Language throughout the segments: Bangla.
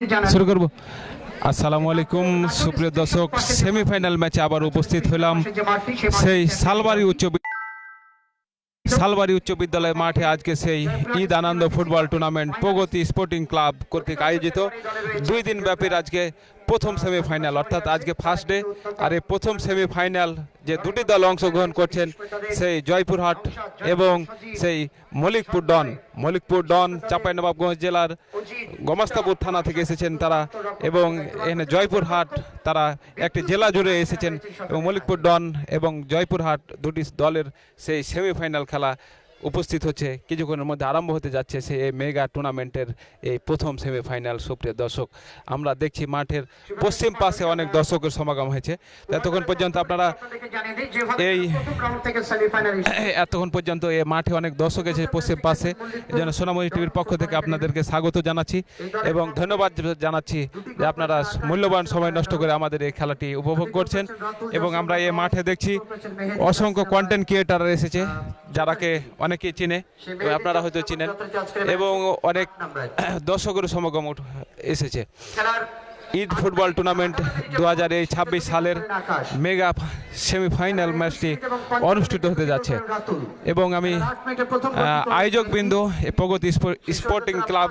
শুরু করব। আসসালামু আলাইকুম সুপ্রিয় দর্শক, সেমিফাইনাল ম্যাচে আবার উপস্থিত হলাম সেই শালবাড়ি উচ্চ বিদ্যালয় মাঠে। আজকে সেই ঈদ আনন্দ ফুটবল টুর্নামেন্ট প্রগতি স্পোর্টিং ক্লাব কর্তৃক আয়োজিত 2 দিন ব্যাপী আজকে প্রথম সেমিফাইনাল, অর্থাৎ আজকে ফার্স্ট ডে। আর এই প্রথম সেমিফাইনাল যে দুটি দল অংশগ্রহণ করছেন, সেই জয়পুরহাট এবং সেই মলিকপুর ডন চাঁপাইনবাবগঞ্জ জেলার গোমাস্তাপুর থানা থেকে এসেছেন তারা, এবং এখানে জয়পুরহাট তারা একটি জেলা জুড়ে এসেছেন, এবং মলিকপুর ডন এবং জয়পুরহাট দুটি দলের সেই সেমিফাইনাল খেলা উপস্থিত হচ্ছে। কিছুক্ষণের মধ্যে আরম্ভ হতে যাচ্ছে সেই মেগা টুর্নামেন্টের এই প্রথম সেমিফাইনাল। সুপ্রিয় দর্শক, আমরা দেখছি মাঠের পশ্চিম পাশে অনেক দর্শকের সমাগম হয়েছে। এতক্ষণ পর্যন্ত আপনারা এই মাঠে অনেক দর্শক এসে পশ্চিম পাশে, এই জন্য সোনামণি টিভির পক্ষ থেকে আপনাদেরকে স্বাগত জানাচ্ছি এবং ধন্যবাদ জানাচ্ছি যে আপনারা মূল্যবান সময় নষ্ট করে আমাদের এই খেলাটি উপভোগ করছেন। এবং আমরা এই মাঠে দেখছি অসংখ্য কন্টেন্ট ক্রিয়েটার এসেছে, যারাকে অনেকেই চিনে, আপনারা হয়তো চিনেন, এবং অনেক দর্শকের সমাগম এসেছে। ঈদ ফুটবল টুর্নামেন্ট 2026 সালের মেগা সেমিফাইনাল ম্যাচটি অনুষ্ঠিত হতে যাচ্ছে, এবং আমি আয়োজক বিন্দু প্রগতি স্পোর্টিং ক্লাব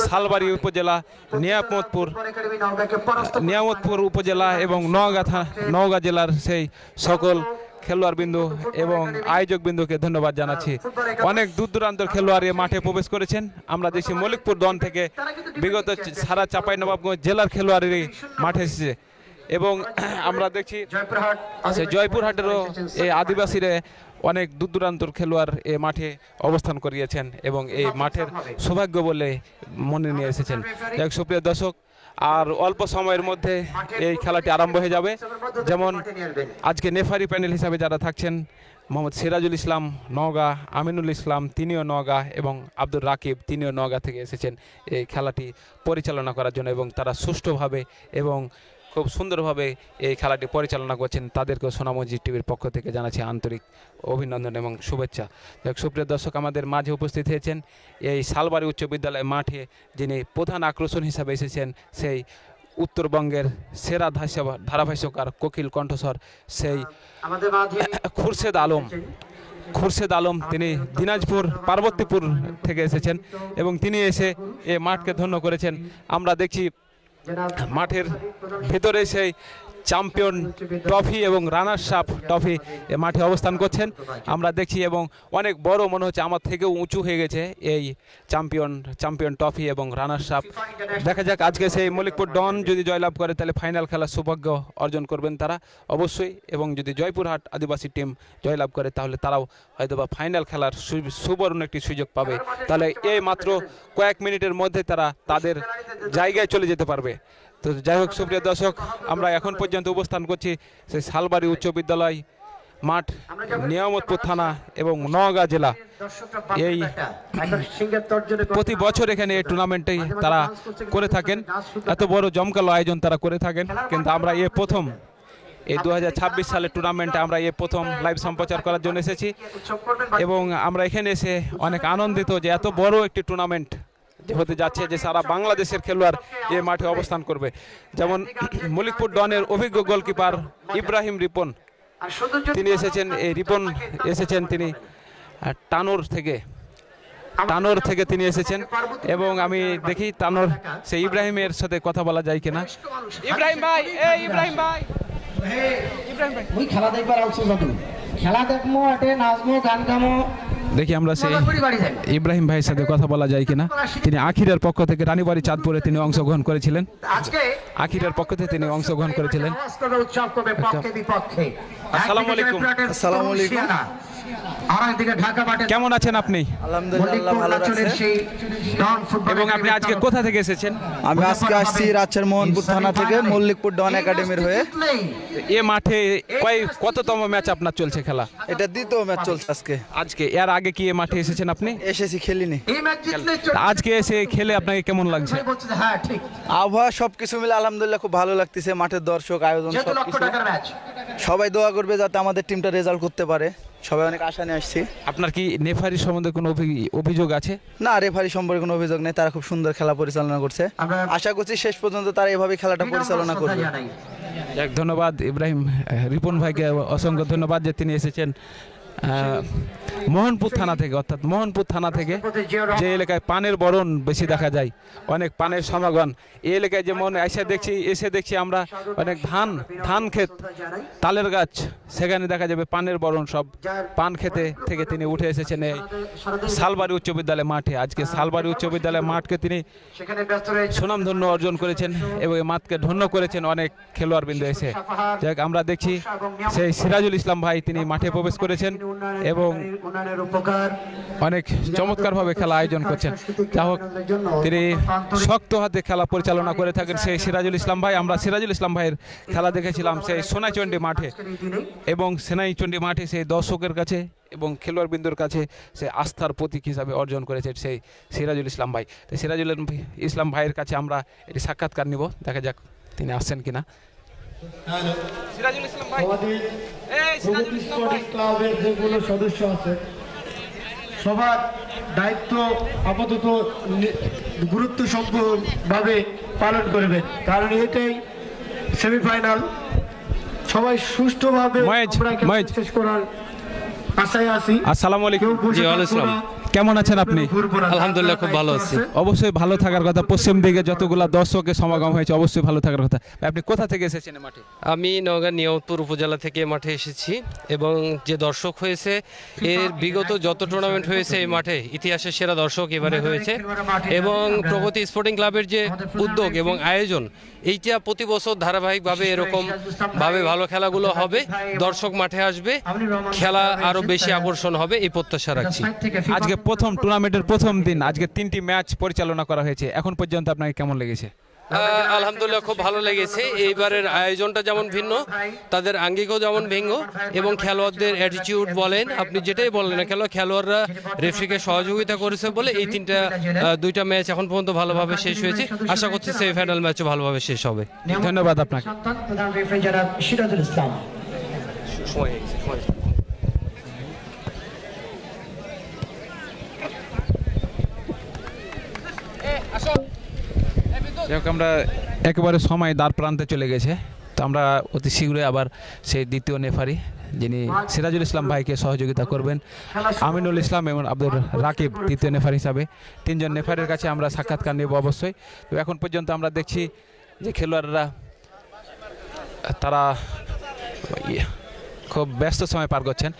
শালবাড়ি উপজেলা, নিয়ামতপুর উপজেলা এবং নওগাঁ জেলার সেই সকল খেলোয়াড় বিন্দু এবং আয়োজক বিন্দুকে ধন্যবাদ জানাচ্ছি। অনেক দূর দূরান্তের খেলোয়াড় এ মাঠে প্রবেশ করেছেন। আমরা দেখছি মলিকপুর ডন থেকে বিগত সারা চাঁপাইনবাবগঞ্জ জেলার খেলোয়াড়েরই মাঠে এসেছে, এবং আমরা দেখছি জয়পুরহাটেরও এই আদিবাসীরা অনেক দূর দূরান্তর খেলোয়াড় এ মাঠে অবস্থান করিয়েছেন এবং এই মাঠের সৌভাগ্য বলে মনে নিয়ে এসেছেন। যাই হোক সুপ্রিয় দর্শক, আর অল্প সময়ের মধ্যে এই খেলাটি আরম্ভ হয়ে যাবে। যেমন আজকে নেফারি প্যানেল হিসাবে যারা থাকছেন, মোহাম্মদ সিরাজুল ইসলাম নওগাঁ, আমিনুল ইসলাম তিনিও নওগাঁ, এবং আব্দুর রাকিব তিনিও নওগাঁ থেকে এসেছেন এই খেলাটি পরিচালনা করার জন্য, এবং তারা সুষ্ঠুভাবে এবং খুব সুন্দরভাবে এই খেলাটি পরিচালনা করছেন। তাদেরকেও সোনামণি টিভির পক্ষ থেকে জানাচ্ছি আন্তরিক অভিনন্দন এবং শুভেচ্ছা। সুপ্রিয় দর্শক, আমাদের মাঝে উপস্থিত হয়েছেন এই শালবাড়ি উচ্চ বিদ্যালয় মাঠে যিনি প্রধান আকর্ষণ হিসাবে এসেছেন, সেই উত্তরবঙ্গের সেরা ধারাভাষ্যকার কোকিল কণ্ঠস্বর সেই খুরশেদ আলম। তিনি দিনাজপুর পার্বতীপুর থেকে এসেছেন এবং তিনি এসে এই মাঠকে ধন্য করেছেন। আমরা দেখছি মাঠের ভেতরে সেই চ্যাম্পিয়ন ট্রফি এবং রানার্স আপ ট্রফি মাঠে অবস্থান করছেন আমরা দেখছি, এবং অনেক বড় মনে হচ্ছে, আমার থেকেও উঁচু হয়ে গেছে এই চ্যাম্পিয়ন ট্রফি এবং রানার্স আপ। দেখা যাক আজকে সেই মলিকপুর ডন যদি জয়লাভ করে তাহলে ফাইনাল খেলার সৌভাগ্য অর্জন করবেন তারা অবশ্যই, এবং যদি জয়পুরহাট আদিবাসী টিম জয়লাভ করে তাহলে তারাও হয়তো বা ফাইনাল খেলার সুবর্ণ একটি সুযোগ পাবে। তাহলে এই মাত্র কয়েক মিনিটের মধ্যে তারা তাদের জায়গায় চলে যেতে পারবে। তো যাই হোক সুপ্রিয় দর্শক, আমরা এখন পর্যন্ত অবস্থান করছি সেই শালবাড়ি উচ্চ বিদ্যালয় মাঠ, নিয়ামতপুর থানা এবং নওগাঁ জেলা। এই প্রতি বছর এখানে এই টুর্নামেন্টে তারা করে থাকেন, এত বড় জমকালো আয়োজন তারা করে থাকেন, কিন্তু আমরা প্রথম এই 2026 সালের টুর্নামেন্টে আমরা প্রথম লাইভ সম্প্রচার করার জন্য এসেছি, এবং আমরা এখানে এসে অনেক আনন্দিত যে এত বড় একটি টুর্নামেন্ট হতে যাচ্ছে, যে সারা বাংলাদেশের খেলোয়াড় এই মাঠে অবস্থান করবে। যেমন মলিকপুর ডনের অভিজ্ঞ গোলকিপার ইব্রাহিম রিপন তিনি এসেছেন, তিনি টানোর থেকে তিনি এসেছেন, এবং আমি দেখি টানোর সেই ইব্রাহিমের সাথে কথা বলা যায় কিনা। ইব্রাহিম ভাই খেলা দেখবার খেলা দেখবো, নাচবো, গান গামো, দেখি আমরা সেই ইব্রাহিম ভাইয়ের সাথে কথা বলা যায় কিনা। তিনি আখিরের পক্ষ থেকে রানীবাড়ি চাঁদপুরে তিনি অংশগ্রহণ করেছিলেন, আসসালামু আলাইকুম। কেমন আছেন আপনি? আলহামদুলিল্লাহ ভালো আছি। এবং আপনি আজকে কোথা থেকে এসেছেন? আমি আজকে আসছি রাজশাহী মোহনপুর থানা থেকে মল্লিকপুর ডন একাডেমির হয়ে। এ মাঠে কততম ম্যাচ আপনার চলছে খেলা? এটা দ্বিতীয় ম্যাচ চলছে আজকে। এর আগে কি এ মাঠে এসেছেন আপনি? এসেছি, খেলিনি। আজকে এসে খেলে আপনাকে কেমন লাগছে? আবহাওয়া সবকিছু মিলে আলহামদুলিল্লাহ খুব ভালো লাগতেছে। মাঠের দর্শক, আয়োজন, সবাই দোয়া করবে যাতে আমাদের টিমটা রেজাল্ট করতে পারে। সবাই অনেক আশা নিয়ে আসছি। আপনার কি নেফারি সম্বন্ধে কোনো অভিযোগ আছে? না, রেফারি সম্পর্কে কোনো অভিযোগ নেই, তারা খুব সুন্দর খেলা পরিচালনা করছে। আশা করছি শেষ পর্যন্ত তারা এভাবে খেলাটা পরিচালনা করবে। যাক, ধন্যবাদ ইব্রাহিম রিপন ভাইকে, অসংখ্য ধন্যবাদ যে তিনি এসেছেন মোহনপুর থানা থেকে, অর্থাৎ মোহনপুর থানা থেকে, যে এলাকায় পানের বরণ বেশি দেখা যায়, অনেক পানের সমাগম। এই এলাকায় যেমন এসে দেখছি আমরা অনেক ধান ক্ষেত, তালের গাছ, সেখানে দেখা যাবে পানের বরণ, সব পান খেতে থেকে তিনি উঠে এসেছেন এই শালবাড়ি উচ্চ বিদ্যালয় মাঠে। আজকে শালবাড়ি উচ্চ বিদ্যালয় মাঠকে তিনি সুনামধন্য অর্জন করেছেন এবং এই মাঠকে ধন্য করেছেন অনেক খেলোয়াড়বৃন্দ এসে। যাক, আমরা দেখছি সেই সিরাজুল ইসলাম ভাই তিনি মাঠে প্রবেশ করেছেন এবং অনেক চমৎকারভাবে খেলা আয়োজন করছেন। যা হোক, তিনি শক্ত হাতে খেলা পরিচালনা করে থাকেন সেই সিরাজুল ইসলাম ভাই। আমরা সিরাজুল ইসলাম ভাইয়ের খেলা দেখেছিলাম সেই সোনাইচন্ডী মাঠে, এবং সোনাইচন্ডী মাঠে সেই দর্শকের কাছে এবং খেলোয়াড়বৃন্দর কাছে সে আস্থার প্রতীক হিসাবে অর্জন করেছে সেই সিরাজুল ইসলাম ভাই। তো সিরাজুল ইসলাম ভাইয়ের কাছে আমরা এটি সাক্ষাৎকার নিব, দেখা যাক তিনি আসছেন কিনা। সিরাজুল ইসলাম ভাই, ক্লাবের যেগুলো সদস্য আছে সবার দায়িত্ব আপাতত গুরুত্বসম্পন্নভাবে পালন করবেন, কারণ এটাই সেমিফাইনাল। সবাই সুষ্ঠুভাবে শেষ করার আশায় আছি। আসসালামু আলাইকুম। জি, ওয়ালাইকুম আসসালাম। কেমন আছেন আপনি? আলহামদুলিল্লাহ, খুব ভালো আছি। অবশ্যই ভালো থাকার কথা, পশ্চিম দিকে যতগুলা দর্শকের সমাগম হয়েছে অবশ্যই ভালো থাকার কথা। আপনি কোথা থেকে এসেছেন মাঠে? আমি নওগাঁ নিয়ামতপুর উপজেলা থেকে মাঠে এসেছি, এবং যে দর্শক হয়েছে এর বিগত যত টুর্নামেন্ট হয়েছে এই মাঠে ইতিহাসের সেরা দর্শক এবারে হয়েছে। এবং প্রগতি স্পোর্টিং ক্লাবের যে উদ্যোগ এবং আয়োজন, এইটা প্রতি বছর ধারাবাহিকভাবে এরকম ভাবে ভালো খেলাগুলো হবে, দর্শক মাঠে আসবে, খেলা আরো বেশি আকর্ষণ হবে, এই প্রত্যাশা রাখছি। আজকে প্রথম টুর্নামেন্টের প্রথম দিন, আজকে 3টি ম্যাচ পরিচালনা করা হয়েছে, এখন পর্যন্ত আপনাকে কেমন লেগেছে? আলহামদুলিল্লাহ, খুব ভালো লেগেছে। এইবারের আয়োজনটা যেমন ভিন্ন, তাদের আঙ্গিকও যেমন ভিন্ন, এবং খেলোয়াড়দের অ্যাটিটিউড বলেন, আপনি যেটাই বলেন না কেন, খেলোয়াড়রা রেফারিকে সহযোগিতা করেছে বলে এই দুইটা ম্যাচ এখন পর্যন্ত ভালোভাবে শেষ হয়েছে। আশা করছি সেমিফাইনাল ম্যাচও ভালোভাবে শেষ হবে। ধন্যবাদ আপনাকে। আমরা একেবারে সময় দ্বার প্রান্তে চলে গেছে, তো আমরা অতি শীঘ্রই আবার সেই দ্বিতীয় নেফারি, যিনি সিরাজুল ইসলাম ভাইকে সহযোগিতা করবেন, আমিনুল ইসলাম এবং আব্দুর রাকিব তৃতীয় নেফারি হিসাবে, 3 জন নেফারির কাছে আমরা সাক্ষাৎকার নেব অবশ্যই। তো এখন পর্যন্ত আমরা দেখছি যে খেলোয়াড়রা তারা খুব ব্যস্ত সময় পার করছেন।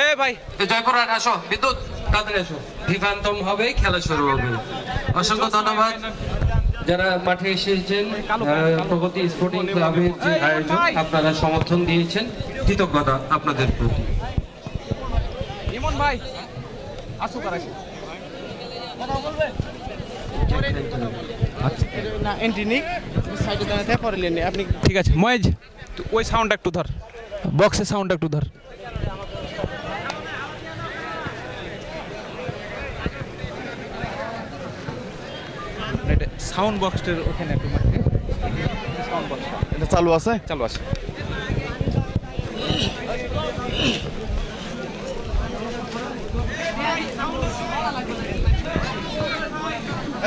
এই ভাই, জয়পুরহাট আসো, বিদ্যুৎ তাড়াতাড়ি আসো, ভিভান্তম হবে, খেলা শুরু হবে। অসংখ্য ধন্যবাদ যারা মাঠে এসেছেন, প্রগতি স্পোর্টিং ক্লাবের যে আয়োজন আপনারা সমর্থন দিয়েছেন, কৃতজ্ঞতা আপনাদের প্রতি। ইমন ভাই আসুক, আর আসুক কথা বলবে না, এন্ট্রি নিক সাইডে দাঁড়াতে পারলেন আপনি। ঠিক আছে ময়েজ, ওই সাউন্ড একটু ধর, বক্সের সাউন্ড একটু ধর। সাউন্ড বক্সের ওখানে একটু সাউন্ড বক্স এটা চালু আছে? চালু আছে।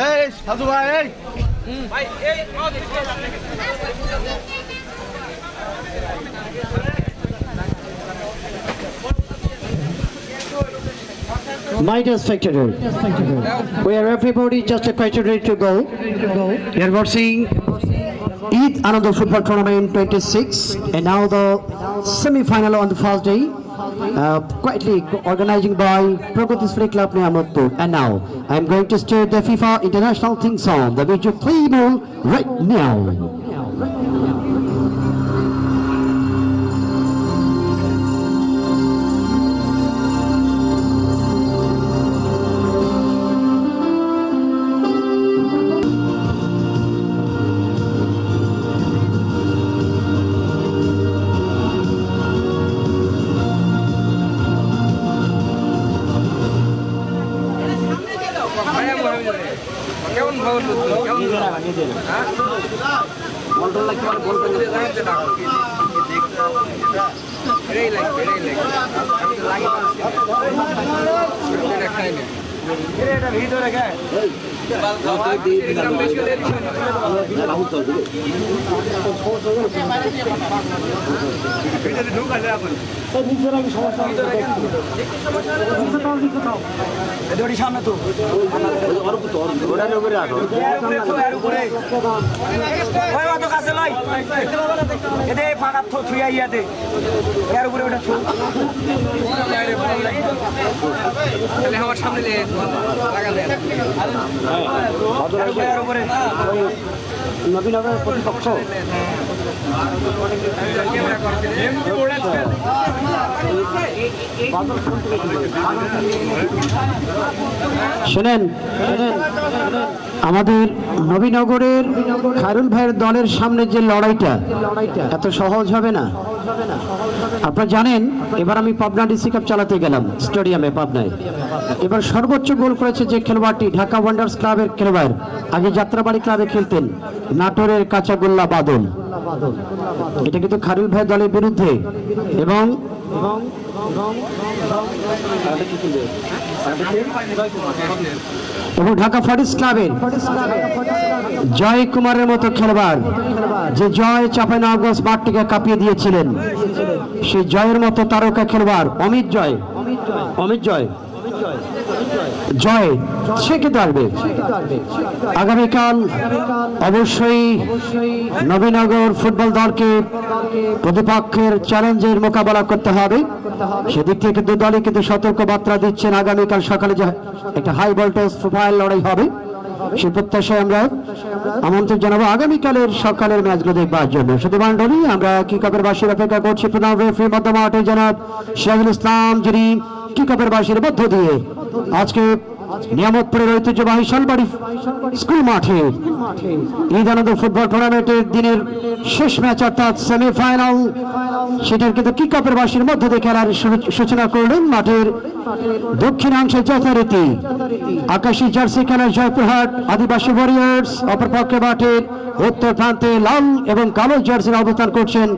এই সাধু ভাই, এই ভাই এই My dear spectator, we are everybody just a quite ready to go. We are watching Eid Another Football Tournament 26, and now the semi-final on the first day, quietly organizing by Pragati Spray Club Niyamatpur. And now I am going to start the FIFA International theme song, the which you play right now. কেমন আমার সামনে নবীনগরের প্রতিপক্ষ শুনেন আমাদের নবীনগরের খায়রুল ভাইয়ের দলের সামনে যে লড়াইটা এত সহজ হবে না। আপনারা জানেন এবার আমি পাবনা ডিসি কাপ চালাতে গেলাম স্টেডিয়ামে পাবনায়। এবার সর্বোচ্চ গোল করেছে যে খেলোয়াড়টি ঢাকা ওয়ান্ডার্স ক্লাবের খেলোয়াড়, আগে যাত্রাবাড়ি ক্লাবে খেলতেন, নাটোরের কাঁচাগোল্লা বাদল। এটা কিন্তু খায়রুল ভাইয়ের দলের বিরুদ্ধে এবং ঢাকা ফরেস্ট ক্লাবের জয় কুমারের মতো খেলোয়াড়, যে জয় চাঁপাইনবাবগঞ্জ মাঠটিকে কাঁপিয়ে দিয়েছিলেন, সেই জয়ের মতো তারকা খেলোয়াড় অমিত জয় সে কিন্তু আসবে আগামীকাল। অবশ্যই নবীনগর ফুটবল দলকে প্রতিপক্ষের চ্যালেঞ্জের মোকাবেলা করতে হবে। সেদিক থেকে কিন্তু দলই কিন্তু সতর্ক বার্তা দিচ্ছেন আগামীকাল সকালে যে একটা হাই ভোল্টেজ প্রোফাইল লড়াই হবে, সে প্রত্যাশায় আমরা আমন্ত্রণ জানাবো আগামীকালের সকালের ম্যাচগুলো দেখবার জন্য। শুধু মন্ডলী আমরা কিকপের বাসীর অপেক্ষা করছি প্রধান রেফারি মধ্যমাঠে জনাব সিরাজুল ইসলাম, যিনি কিকপের বাসীর মধ্য দিয়ে আজকে নিয়ামতপুরের ঐতিহ্যবাহী শালবাড়ি স্কুল মাঠে ঈদ আনন্দ ফুটবল টুর্নামেন্টের দিনের শেষ ম্যাচ অর্থাৎ সেমিফাইনাল, সেটার কিন্তু কিকপের বাসীর মধ্য দিয়ে খেলার সূচনা করলেন। মাঠের দক্ষিণাংশে যথারীতি আকাশী জার্সি খেলার জয়পুরহাট আদিবাসী ওয়ারিয়ার্স, অপরপক্ষে মাঠের উত্তর প্রান্তে লাল এবং কালো জার্সির অবস্থান করছেন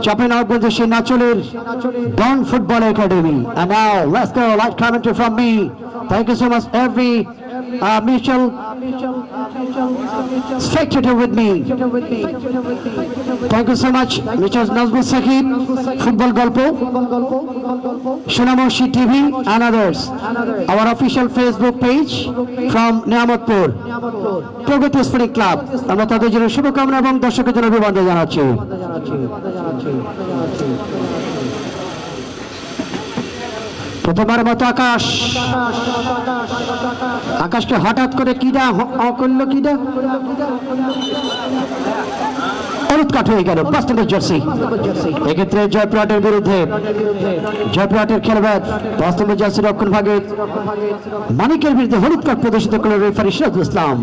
চাঁপাইনবাবগঞ্জের সেই নাচলের Don football academy. And now let's go live commentary from me. Thank you so much every mutual spectator with me. Thank you so much Mr. Nazmul Saqib, Football Golpo, Shunamoshi TV and others. Our official Facebook page from Niamatpur Pragati Sporting Club. আমরা তাদের জন্য শুভকামনা এবং দর্শকের জন্য অভিনন্দন জানাচ্ছি। প্রথমবার মতো আকাশকে হঠাৎ করে কিডা করলো, কিডা হলুদ কাঠ হয়ে গেল বাস্তবের জার্সি। এক্ষেত্রে জয়পুরহাটের বিরুদ্ধে জয়পুরহাটের খেলোয়াড় বাস্তবের জার্সি রক্ষণ ভাগে মানিকের বিরুদ্ধে হলুদ কাঠ প্রদর্শিত করল রেফারি সিরাজুল ইসলাম।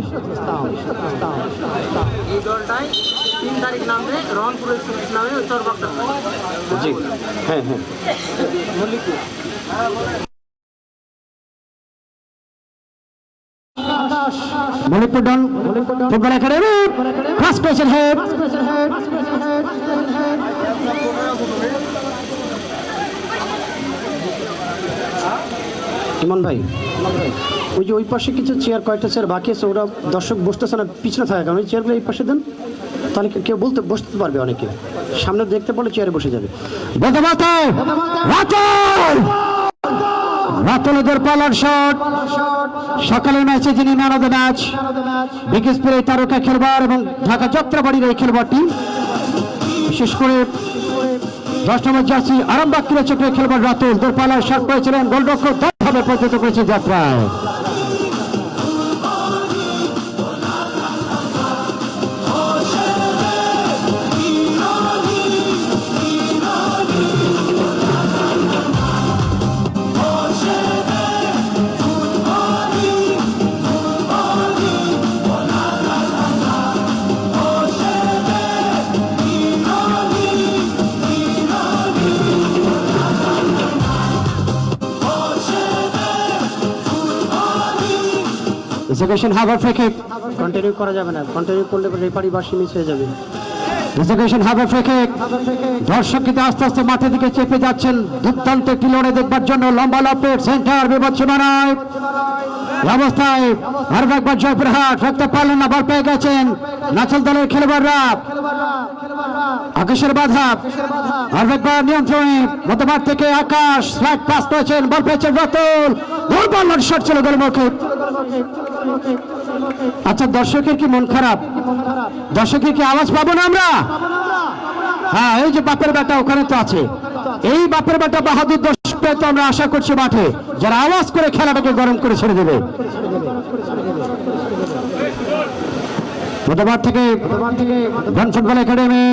মণিপুর ডন ফুটবল একাডেমি ক্রস করেছেন হেড, ইমন ভাই ওই যে ওই পাশে কিছু চেয়ার, কয়েকটা চেয়ার বাকি আছে, ওরা দর্শক বসতেছে না, পিছনে থাকে, কারণ ওই চেয়ারগুলো এই পাশে দেন, তাহলে কেউ বসতে পারবে, অনেকে সামনে দেখতে পারলে চেয়ারে বসে যাবে। রাতলের পালার শট, সকালের ম্যাচে যিনি ম্যান অফ দ্য ম্যাচ, বিকেএসপির তারকা খেলোয়াড় এবং ঢাকা যাত্রাবাড়ির এই খেলোয়াড়টি, বিশেষ করে 10 নম্বর জার্সি আরামবাগ ক্রীড়া চক্রের খেলোয়াড় রাতুল দূরপাল্লার শট করেছিলেন, গোলরক্ষক দলভাবে পরিণত করেছে যাত্রায়। Execution have a free kick. Continue করা যাবে না, কন্টিনিউ করলে রেফারি বাসি মিস হয়ে যাবে। Execution have a free kick. দর্শক কিন্তু আস্তে আস্তে মাঠের দিকে চেপে যাচ্ছেন দুর্দান্ত একটি লড়াই দেখবার জন্য। লম্বা লপেট সেন্টার বিপদ সীমানায় অবস্থায় আর একবার জয়পুরহাট রাখতে পারলেন না, বল পেয়ে গেছেন নাচল দলের খেলোয়াড়রা। আকাশের বাধা আর একবার নিয়ন্ত্রণে মধ্যমাঠ থেকে আকাশ ফ্ল্যাট পাস পেয়েছেন, বল পেয়েছেন রতন, দুর্বল শট ছিল গোলমুখে। আচ্ছা, দর্শকের কি মন খারাপ? দর্শকের কি আওয়াজ পাবো না আমরা? হ্যাঁ, এই যে বাপের বেটা ওখানে তো আছে, এই বাপের বেটা বাহাদুর দর্শক তো আমরা আশা করছি মাঠে, যারা আওয়াজ করে খেলাটাকে গরম করে ছেড়ে দেবে। মধ্যমাঠ থেকে ফুটবল একাডেমি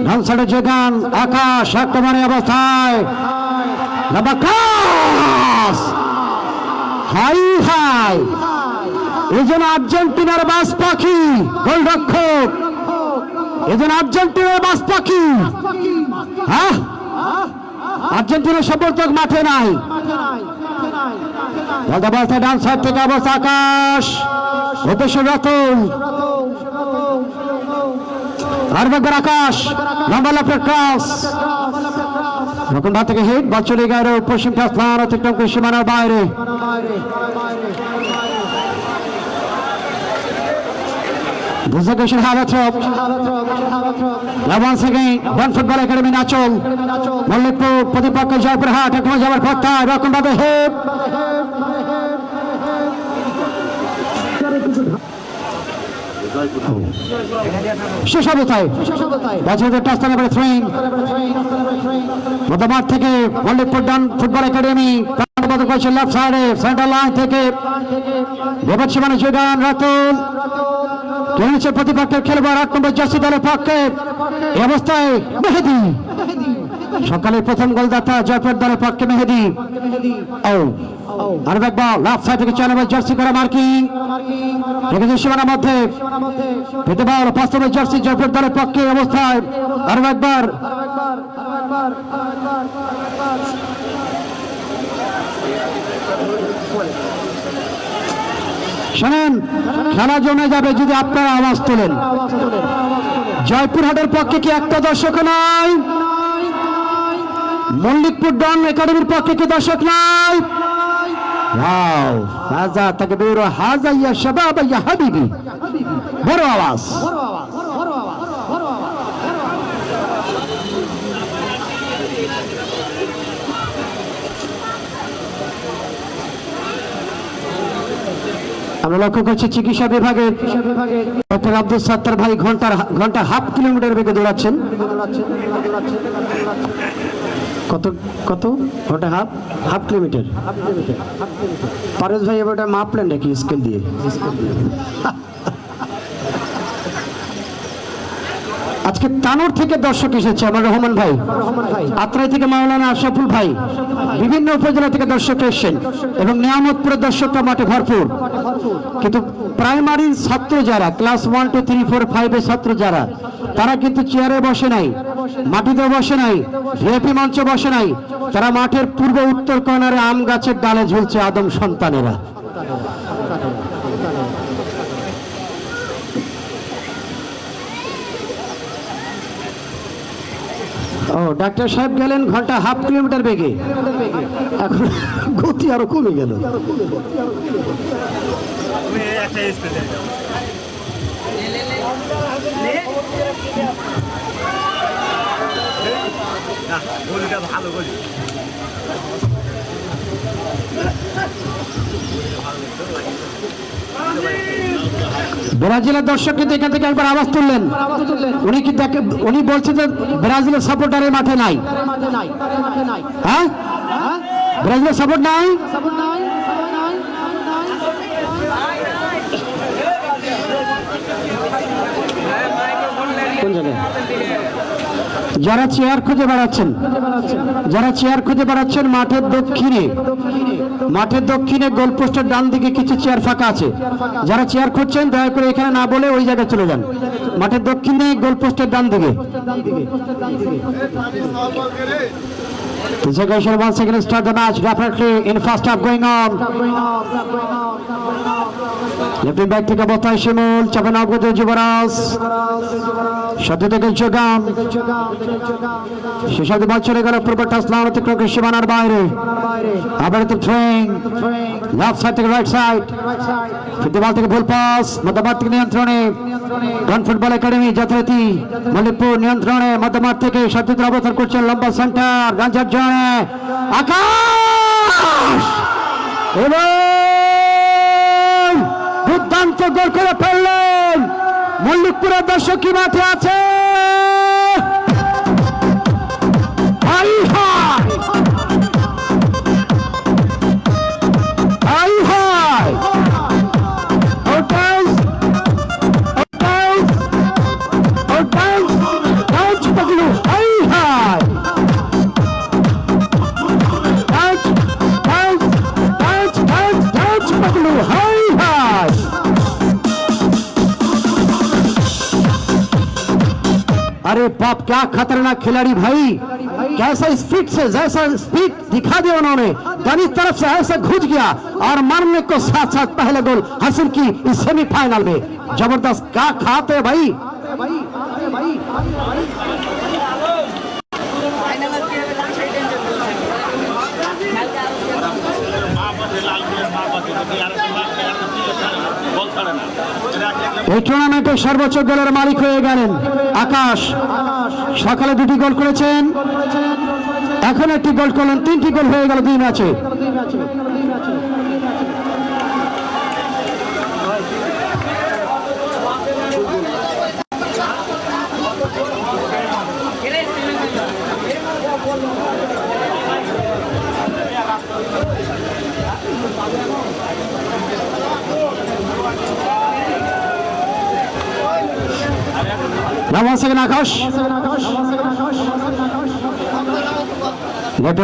ঢালসাড়ে যোগান আকাশ একেবারে অবস্থায় হাই হাই, এই জন্য আর্জেন্টিনার বাস পাখি গোলরক্ষক, এই জন্য আর্জেন্টিনার বাস পাখি। হ্যাঁ, আর্জেন্টিনার সমর্থক মাঠে নাই। ডান সাইড থেকে অবস্থা আকাশ উদ্দেশ্য রতন আর একবার আকাশ লম্বা লাফের ক্রস রকম ভাত থেকে হিট বল চলে গেল পশ্চিম পাশে অতিক্রম করে সীমানার বাইরে। Execution have a throw. Now once again, one football academy নাচল মল্লিকপুর প্রতিপক্ষ জয়পুরহাট এখন যাওয়ার পথে রকম ভাবে হেড শেষ অবস্থায় বাচ্চাদের টাচ নাম্বার 3 মধ্যমাঠ থেকে মল্লিকপুর ডান ফুটবল একাডেমি প্রাণবন্ত করছে লেফট সাইডে সেন্টার লাইন থেকে বিপদ সীমানা যোগান রতন কেনেছে প্রতিপক্ষের খেলোয়াড় 8 নম্বর জার্সি দলের পক্ষে। এই অবস্থায় মেহেদি সকালের প্রথম গোলদাতা জয়পুর দলের পক্ষে মেহেদি। আর একবার লেফট সাইড থেকে 4 নম্বর জার্সি করা মার্কিং রেখেছে সীমানার মধ্যে পেতে বল 5 নম্বর জার্সি জয়পুর দলের পক্ষে অবস্থায়। আর একবার শোনেন, খেলা জমে যাবে যদি আপনারা আওয়াজ তোলেন। জয়পুরহাটের পক্ষে কি একটা দর্শক নাই? মল্লিকপুর ডান একাডেমির পক্ষে কি দর্শক নাই? ওয়াও, হাজা তাকবীর হাজা ইয়া শাবাব ইয়া হাবিবি, বড় আওয়াজ। আমরা লক্ষ্য করছি চিকিৎসা বিভাগের ডক্টর আব্দুল সাত্তার ভাই ঘন্টা হাফ কিলোমিটার বেগে দৌড়াচ্ছেন। কত ঘন্টা? Half kilometre. পারভেজ ভাই এবার মাপলেন নাকি স্কেল দিয়ে? আজকে তানোর থেকে দর্শক এসেছে আমার রহমান ভাই, আত্রাই থেকে মাওলানা আশরাফুল ভাই, বিভিন্ন উপজেলা থেকে দর্শক এসেছেন এবং নিয়ামতপুরের দর্শকরা মাঠে ভরপুর। কিন্তু প্রাইমারির ছাত্র যারা ক্লাস 1, 2, 3, 4, 5 এর ছাত্র যারা, তারা কিন্তু চেয়ারে বসে নাই, মাটিতে বসে নাই, ভিআইপি মঞ্চে বসে নাই, তারা মাঠের পূর্ব উত্তর কর্নারে আম গাছের ডালে ঝুলছে আদম সন্তানেরা। ও ডাক্তার সাহেব গেলেন ঘন্টা হাফ কিলোমিটার বেগে, এখন গতি আরো কমে গেল। ভালো গলি ব্রাজিলের দর্শক কিন্তু এখান থেকে একবার আওয়াজ তুললেন। উনি বলছেন যে ব্রাজিলের সাপোর্টারের মাঠে নাই। হ্যাঁ, ব্রাজিলের সাপোর্ট নাই। কোন জায়গায়? যারা চেয়ার খুঁজে বেড়াচ্ছেন মাঠের দক্ষিণে গোলপোস্টের ডান দিকে কিছু চেয়ার ফাঁকা আছে। যারা চেয়ার খুঁজছেন দয়া করে এখানে না বলে ওই জায়গায় চলে যান, মাঠের দক্ষিণে গোলপোস্টের ডান দিকে। The second once again start the match definitely in first half going on. Left back থেকে বতাই শিমুল চাপেন অবগত যুবরাজ সাথে থেকে যোগান শেষার্ধে বল চলে গেল পূর্ব টাসলাম অতিক্রম সীমানার বাইরে আবার তো থ্রোয়িং লেফট সাইড থেকে রাইট সাইড ফুটবল থেকে ভুল পাস মধ্যমাঠ থেকে নিয়ন্ত্রণে গন ফুটবল একাডেমি যথারীতি মল্লিকপুর নিয়ন্ত্রণে মধ্যমাঠ থেকে সাধ্যের অবস্থান করছেন লম্বা সেন্টার গাঞ্জার জনে আকাশ এবং দুর্দান্ত গোল করে ফেললেন মল্লিকপুরের দর্শক কি মাঠে আছে अरे बाप क्या खतरनाक खिलाड़ी भाई कैसा स्पीड से जैसा स्पीड दिखा दिया उन्होंने दानी तरफ से ऐसा घुस गया और मारने को साथ साथ पहले गोल हासिल की इस सेमीफाइनल में जबरदस्त क्या खाते भाई এই টুর্নামেন্টের সর্বোচ্চ গোলের মালিক হয়ে গেলেন আকাশ সকালে 2টি গোল করেছেন এখন একটি গোল করলেন 3টি গোল হয়ে গেল 2 ম্যাচে আকাশ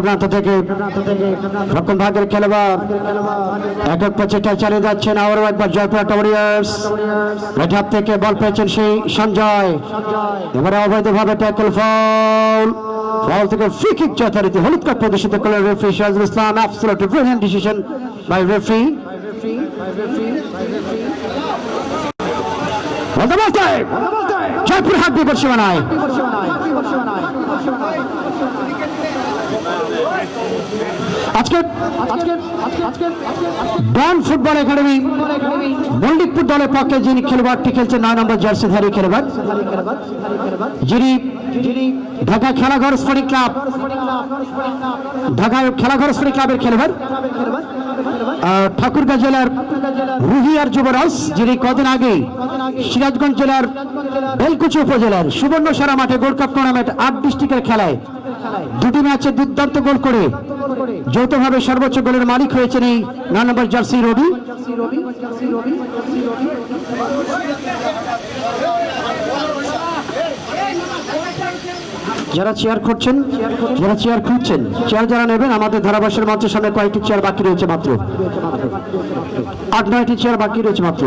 প্রান্ত থেকে রক্ষণ ভাগের খেলোয়াড় একক প্রচেষ্টা চালিয়ে যাচ্ছেন আবারও একবার জয়পুর ওয়ারিয়র্স রাইট হাফ থেকে বল পেয়েছেন সেই সঞ্জয় এবারে অবৈধভাবে ট্যাকল ফাউল থেকে ফ্রি কিক যথারীতি হলুদ কার্ড প্রদর্শিত করলেন referee Sirajul Islam absolutely brilliant decision by referee Joypurhat বিপদ সীমানায় আজকে ডন ফুটবল একাডেমি মল্লিকপুর দলের পক্ষে যিনি খেলোয়াড়টি খেলছেন 9 নম্বর জার্সিধারী খেলোয়াড় যিনি ঢাকা খেলাঘর স্পোর্টিং ক্লাব ঢাকা খেলাঘর স্পোর্টিং ক্লাবের খেলোয়াড় ঠাকুরগাঁ জেলার রুহিয়ার যুবরাজ যিনি কদিন আগে সিরাজগঞ্জ জেলার বেলকুচি উপজেলার সুবর্ণসারা মাঠে গোল্ড কাপ টুর্নামেন্ট 8 ডিস্ট্রিক্টের খেলায় 2টি ম্যাচে দুর্দান্ত গোল করে যৌথভাবে সর্বোচ্চ গোলের মালিক হয়েছেন এই 9 নম্বর জার্সি রবি যারা চেয়ার খুঁজছেন চেয়ার যারা নেবেন আমাদের ধারাভাষ্যের মঞ্চের সামনে কয়েকটি চেয়ার বাকি রয়েছে মাত্র 8-9টি চেয়ার বাকি রয়েছে মাত্র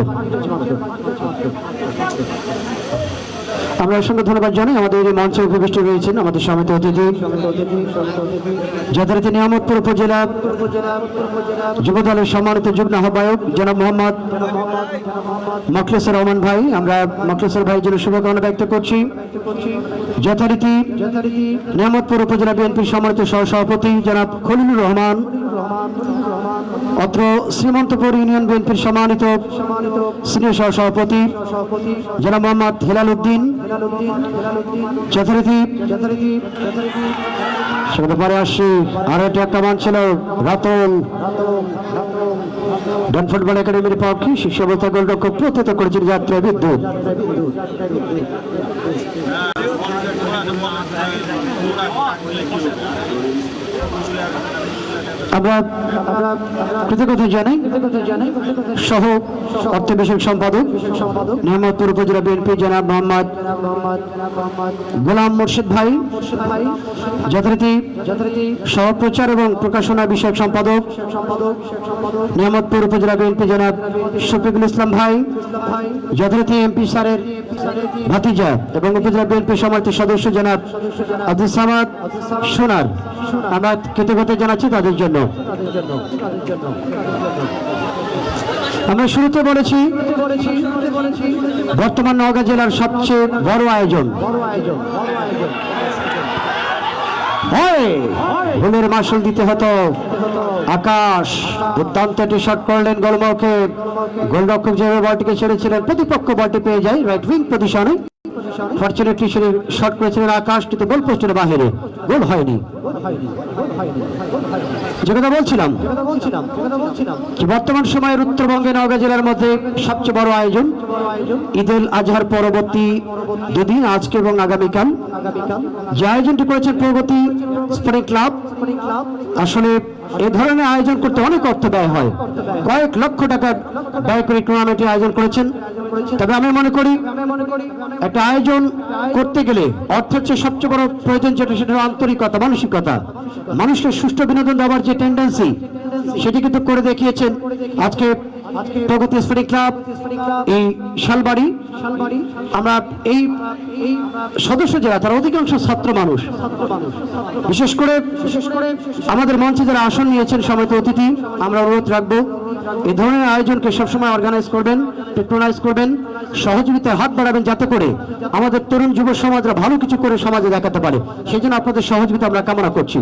আমরা অসংখ্য ধন্যবাদ জানাই আমাদের এই মঞ্চে উপবিষ্ট রয়েছেন আমাদের সমিত অতিথি যথারীতি নিয়ামতপুর উপজেলা যুব দলের সম্মানিত যুগ্ম আহ্বায়ক জনাব মোহাম্মদ মখলেসুর রহমান ভাই আমরা মখলেসুর ভাইয়ের জন্য শুভকামনা ব্যক্ত করছি যথারীতি নিয়ামতপুর উপজেলা বিএনপির সম্মানিত সহসভাপতি জনাব খলিলুর রহমান অত্র শ্রীমন্তপুর ইউনিয়ন বিএনপির সম্মানিত সিনিয়র সহসভাপতি জনাব মোহাম্মদ হেলাল উদ্দিন যথারীতি সেখানে পরে আসছি আরো একটা মান ছিল রাতল ডন ফুটবল একাডেমির পক্ষে শিশু অবস্থা গোলরক্ষক প্রত্যেত করেছেন যাত্রা বিদ্যুৎ আমরা কৃতজ্ঞতা জানাই সহ অর্থ বিষয়ক সম্পাদক নিয়ামতপুর উপজেলা বিএনপি জনাব মোহাম্মদ গোলাম মুর্শিদ ভাই, যথারীতি সহ প্রচার এবং প্রকাশনা বিষয়ক সম্পাদক নিয়ামতপুর উপজেলা বিএনপি জনাব শফিকুল ইসলাম ভাই, যথারীতি এমপি স্যারের ভাতিজা এবং উপজেলা বিএনপি সম্মানিত সদস্য জনাব আব্দুল সামাদ সোনার, আমরা কৃতজ্ঞতা জানাচ্ছি তাদের জন্য। আমরা শুরুতে বলেছি বর্তমান নওগাঁ জেলার সবচেয়ে বড় আয়োজন ভুলের মাসুল দিতে হতো। আকাশ দুর্দান্ত একটি শট করলেন গোলমুখে, গোলরক্ষক যেভাবে বলটিকে ছেড়েছিলেন প্রতিপক্ষ বলটি পেয়ে যায় রাইট উইং পজিশনে। ফরচুনেটলি শট করেছিলেন আকাশ, কিন্তু গোল পোস্টের বাহিরে, গোল হয়নি। যে কথা বলছিলাম যে বর্তমান সময়ের উত্তরবঙ্গে নওগাঁ জেলার মধ্যে সবচেয়ে বড় আয়োজন ঈদুল আজহার পরবর্তী দুদিন, আজকে এবং আগামীকাল, যে আয়োজনটি করেছেন প্রগতি স্পোর্টিং ক্লাব। আসলে এ ধরনের আয়োজন করতে অনেক অর্থ ব্যয় হয়, কয়েক লক্ষ টাকা ব্যয় করে টুর্নামেন্টের আয়োজন করেছেন। তবে আমি মনে করি একটা আয়োজন করতে গেলে অর্থের চেয়ে সবচেয়ে বড় প্রয়োজন যেটা, সেটা আন্তরিকতা, মানসিকতা। মানুষকে সুষ্ঠু বিনোদন দেওয়ার যে টেন্ডেন্সি, সেটি কিন্তু করে দেখিয়েছেন আজকে প্রগতি স্পোর্টিং ক্লাব এই শালবাড়ি। আমরা এই সদস্য যারা, তারা অধিকাংশ ছাত্র মানুষ। বিশেষ করে আমাদের মঞ্চে যারা আসন নিয়েছেন সম্মানিত অতিথি, আমরা অনুরোধ রাখবো এই ধরনের আয়োজনকে সবসময় অর্গানাইজ করবেন, পেট্রোনাইজ করবেন, সহযোগিতায় হাত বাড়াবেন, যাতে করে আমাদের তরুণ যুব সমাজরা ভালো কিছু করে সমাজে দেখাতে পারে। সেই জন্য আপনাদের সহযোগিতা আমরা কামনা করছি।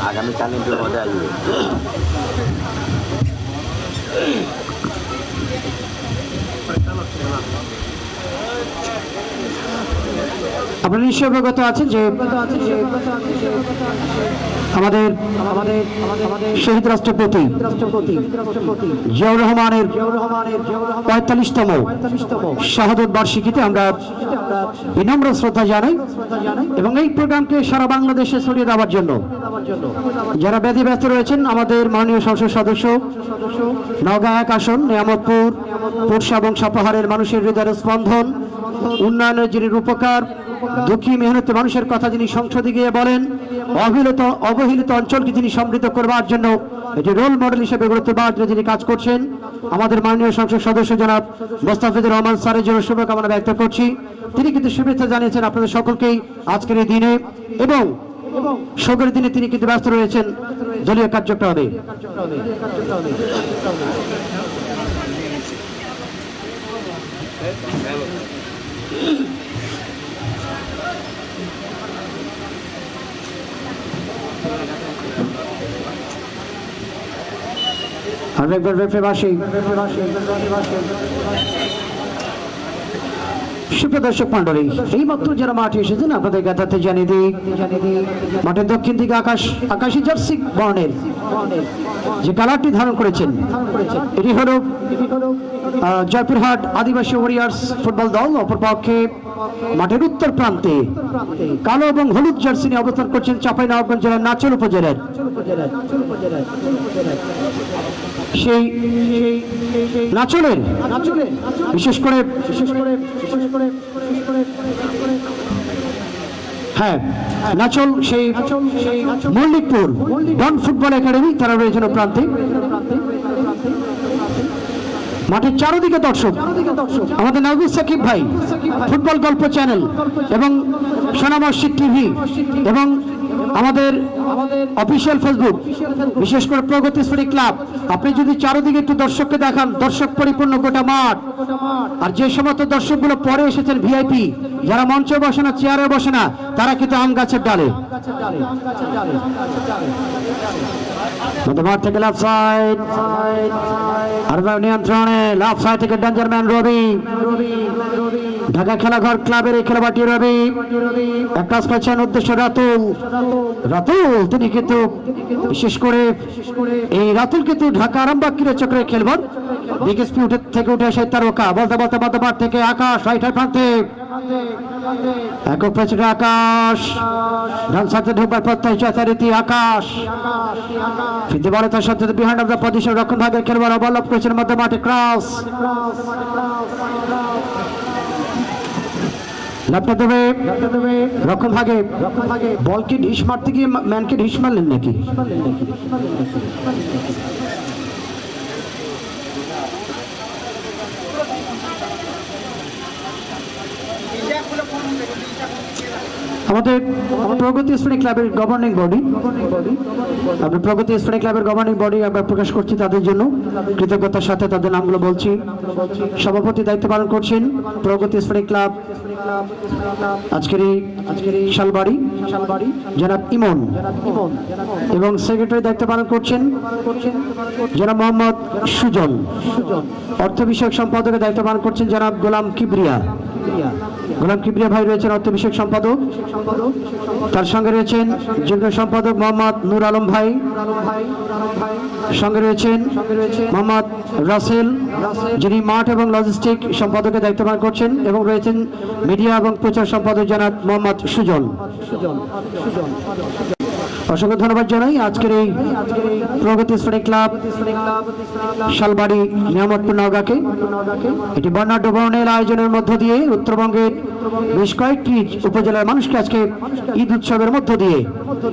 আগামীকালে মধ্যে আসবে। আপনারা নিশ্চয় অবগত আছেন যে আমাদের শহীদ রাষ্ট্রপতি জিয়াউর রহমানের ৪৫তম শাহাদত বার্ষিকীতে আমরা বিনম্র শ্রদ্ধা জানাই এবং এই প্রোগ্রামকে সারা বাংলাদেশে ছড়িয়ে দেওয়ার জন্য যারা ব্যতিব্যস্ত রয়েছেন, আমাদের মাননীয় সংসদ সদস্য, নওগাঁ ১ আসন, নিয়ামতপুর, পুরসা এবং সাপাহারের মানুষের হৃদয়ের স্পন্দন, উন্নয়নের যিনি রূপকার, দুঃখী মেহনতি মানুষের কথা যিনি সংসদে গিয়ে বলেন, অবহেলিত অঞ্চলকে যিনি সমৃদ্ধ করবার জন্য এটি রোল মডেল হিসেবে গড়ে তোলবার জন্য যিনি কাজ করছেন, আমাদের মাননীয় সংসদ সদস্য জনাব মোস্তাফিজুর রহমান স্যারের জন্য শুভকামনা ব্যক্ত করছি। তিনি কিন্তু শুভেচ্ছা জানিয়েছেন আপনাদের সকলকেই আজকের এই দিনে, এবং শোকের দিনে তিনি কিন্তু ব্যস্ত রয়েছেন দলীয় কার্যক্রমে। সুপ্রদর্শক মন্ডলী, এই মাত্র যারা মাঠে এসেছেন আপনাদের জ্ঞাতার্থে জানিয়ে দিই, মাঠের দক্ষিণ দিকে আকাশী জার্সি বর্ণের যে কালারটি ধারণ করেছেন, এটি হল জয়পুরহাট আদিবাসী ওয়ারিয়ার্স ফুটবল দল। অপরপক্ষে মাঠের উত্তর প্রান্তে কালো এবং হলুদ জার্সি নিয়ে অবস্থান করছেন চাঁপাইনবাবগঞ্জ জেলার নাচল উপজেলার সেই নাচলের বিশেষ করে হ্যাঁ নাচল সেই মল্লিকপুর ডন ফুটবল একাডেমি, তারা রয়েছেন প্রান্তে। মাঠের চারদিকে দর্শক, আমাদের নওগাঁ সাকিব ভাই ফুটবল গল্প চ্যানেল এবং সোনা মসজিদ টিভি এবং আমাদের অফিসিয়াল ফেসবুক, বিশেষ করে প্রগতি স্পোর্টিং ক্লাব। আপনি যদি চারদিকে একটু দর্শককে দেখান, দর্শক পরিপূর্ণ গোটা মাঠ। আর যে সমস্ত দর্শকগুলো পরে এসেছেন ভিআইপি, যারা মঞ্চে বসে না, চেয়ারে বসে না, তারা কিন্তু আম গাছের ডালে। মধ্যমাঠ থেকে লেফট সাইড আর নিয়ন্ত্রণে লেফট সাইড থেকে ডেঞ্জার ম্যান রবি। ঢাকা খেলাঘর ক্লাবের এই খেলোয়াড়টি রবি একটা পাচ্ছেন উদ্দেশ্য রাতুল তিনি কিন্তু বিশেষ করে এই রাতুল কিন্তু ঢাকা আরামবাগ ক্রীড়া চক্রে খেলবেন। বিকেএসপি থেকে উঠে আসে তারকা বলতে বলতে মধ্যমাঠ থেকে আকাশ রাইট প্রান্তে একক পেছনে আকাশ ডান সাইডে ঢোকার প্রত্যাশা যথারীতি আকাশ ফিরতে বলে তার সাথে বিহাইন্ড অফ দ্য পজিশন রক্ষণ ভাগের খেলোয়াড় অবলম্বন করেছেন মধ্যমাঠে ক্রস লেফটে দেবে রক্ষণ ভাগে বলকে ঢিস মারতে গিয়ে ম্যানকে ঢিস মারলেন নাকি? আমাদের প্রগতি স্পোর্টিং ক্লাবের গভর্নিং বডি আমরা প্রগতি স্পোর্টিং ক্লাবের গভর্নিং বডি আমরা প্রকাশ করছি তাদের জন্য কৃতজ্ঞতার সাথে তাদের নামগুলো বলছি। সভাপতি দায়িত্ব পালন করছেন প্রগতি স্পোর্টিং ক্লাব আজকের এই শালবাড়ি জনাব ইমন এবং সেক্রেটারি দায়িত্ব পালন করছেন জনাব মোহাম্মদ সুজন। অর্থ বিষয়ক সম্পাদকের দায়িত্ব পালন করছেন জনাব গোলাম কিবরিয়া ভাই রয়েছেন অর্থ বিষয়ক সম্পাদক। তার সঙ্গে রয়েছেন যুগ্ম সম্পাদক মোহাম্মদ নূর আলম ভাই, সঙ্গে রয়েছেন মোহাম্মদ রাসেল যিনি মাঠ এবং লজিস্টিক সম্পাদকের দায়িত্ব পালন করছেন এবং রয়েছেন মিডিয়া এবং প্রচার সম্পাদক জনাব মোহাম্মদ সুজন। অসংখ্য ধন্যবাদ জানাই আজকের এই প্রগতি স্পোর্টিং ক্লাব শালবাড়ি নিয়ামতপুর নওগাঁকে এটি বর্ণাঢ্য বর্ণের আয়োজনের মধ্য দিয়ে উত্তরবঙ্গের বেশ কয়েকটি উপজেলার মানুষকে আজকে ঈদ উৎসবের মধ্য দিয়ে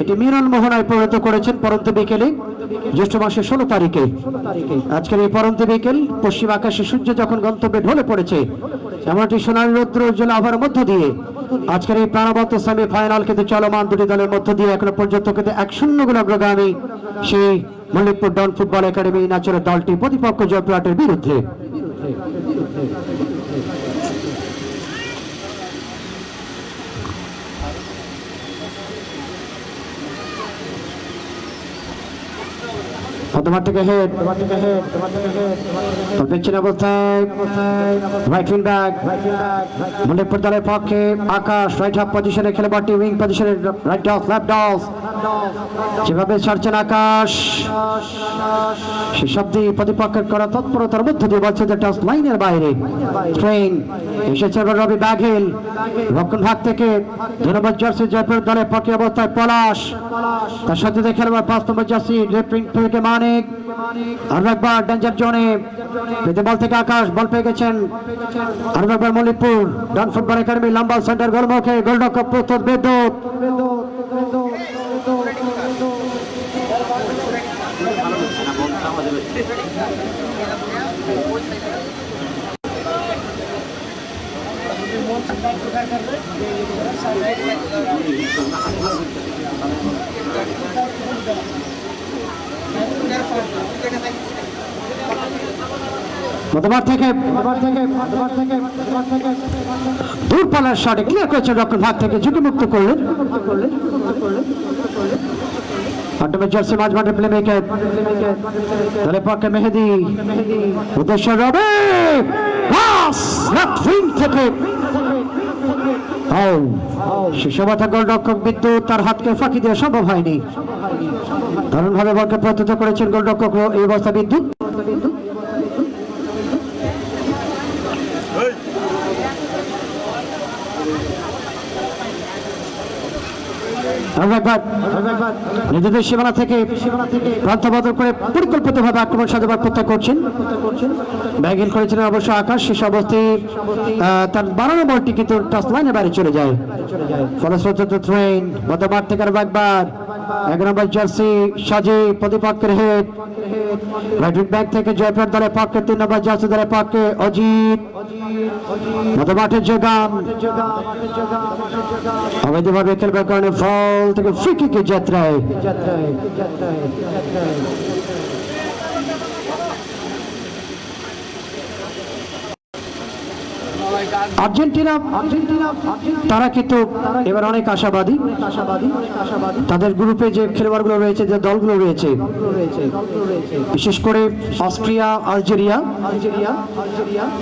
এটি মিলন মোহনায় পরিণত করেছেন পরন্ত বিকেলে জ্যৈষ্ঠ মাসের 16 তারিখে। আজকের এই পরন্ত বিকেল পশ্চিম আকাশে সূর্য যখন গন্তব্যে ঢলে পড়েছে এমনটি সোনালী রৌদ্র উজ্জ্বল আভার মধ্য দিয়ে আজকের এই প্রাণবন্ত সেমি ফাইনাল কিন্তু চলমান দুটি দলের মধ্য দিয়ে এখনো পর্যন্ত কিন্তু 1-0 গোল অগ্রগামী সেই মল্লিকপুর ডন ফুটবল একাডেমি নাচের দলটি প্রতিপক্ষ জয়পুরহাটের বিরুদ্ধে। মধ্যমাঠ থেকে হেড পেছনে অবস্থায় রাইট উইং ব্যাক মল্লিকপুর দলের পক্ষে আকাশ রাইট হাফ পজিশনে খেলোয়াড়টি উইং পজিশনে রাইট অফ লেফট অফ যেভাবে ছাড়ছেন আকাশ সেসব দিয়ে প্রতিপক্ষের করা তৎপরতার মধ্য দিয়ে বলছে যে টাচ লাইনের বাইরে ট্রেন এসেছে রবি ব্যাগহিল রক্ষণ ভাগ থেকে 2 নম্বর জার্সি জয়পুর দলের পক্ষে অবস্থায় পলাশ তার সাথে খেলোয়াড় 5 নম্বর জার্সি লেফট উইং থেকে মানিক আর একবার ডেঞ্জার জোনে পেতে বল থেকে আকাশ বল পেয়ে গেছেন আর একবার মল্লিকপুর ডান ফুটবল একাডেমি লম্বা সেন্টার গোলমুখে গোলরক্ষক প্রস্তুত বিদ্যুৎ মধ্যমাঠ থেকে দূরপাল্লার শটে ক্লিয়ার করেছেন রক্ষণ ভাগ থেকে ঝুঁকিমুক্ত করলেন জার্সি মাঝমাঠে প্লেমেকার দলের পক্ষে মেহেদি উদ্দেশ্য রবে লেফট উইং থেকে শিশুমাথা গোলরক্ষক বিদ্যুৎ তার হাতকে ফাঁকি দেওয়া সম্ভব হয়নি দারুণভাবে বলকে প্রতিহত করেছেন গোলরক্ষক এই অবস্থা বিদ্যুৎ নিজেদের সীমানা থেকে প্রান্ত বদল করে পরিকল্পিতভাবে আক্রমণ সাজাবার প্রত্যাগ করছেন ব্যাগিল করেছিলেন অবশ্য আকাশ শেষ অবস্থায় তার 12 নম্বরটি কিন্তু টাচ লাইনের বাইরে চলে যায় ফলশ্রুতিতে ট্রেন মধ্যমাঠ থেকে একবার 11 নম্বর জার্সি সাজি প্রতিপক্ষের হেড রাইট ব্যাক থেকে জয়পুর দলের পক্ষে 3 নম্বর জার্সি দলের পক্ষে অজিত মধ্যমাঠের যোগান অবৈধভাবে খেলবার কারণে ফল থেকে ফ্রি কিকের যাত্রায় আর্জেন্টিনা তারা কিন্তু এবার অনেক আশাবাদী। তাদের গ্রুপে যে খেলোয়াড়গুলো রয়েছে, যে দলগুলো রয়েছে, বিশেষ করে অস্ট্রিয়া, আলজেরিয়া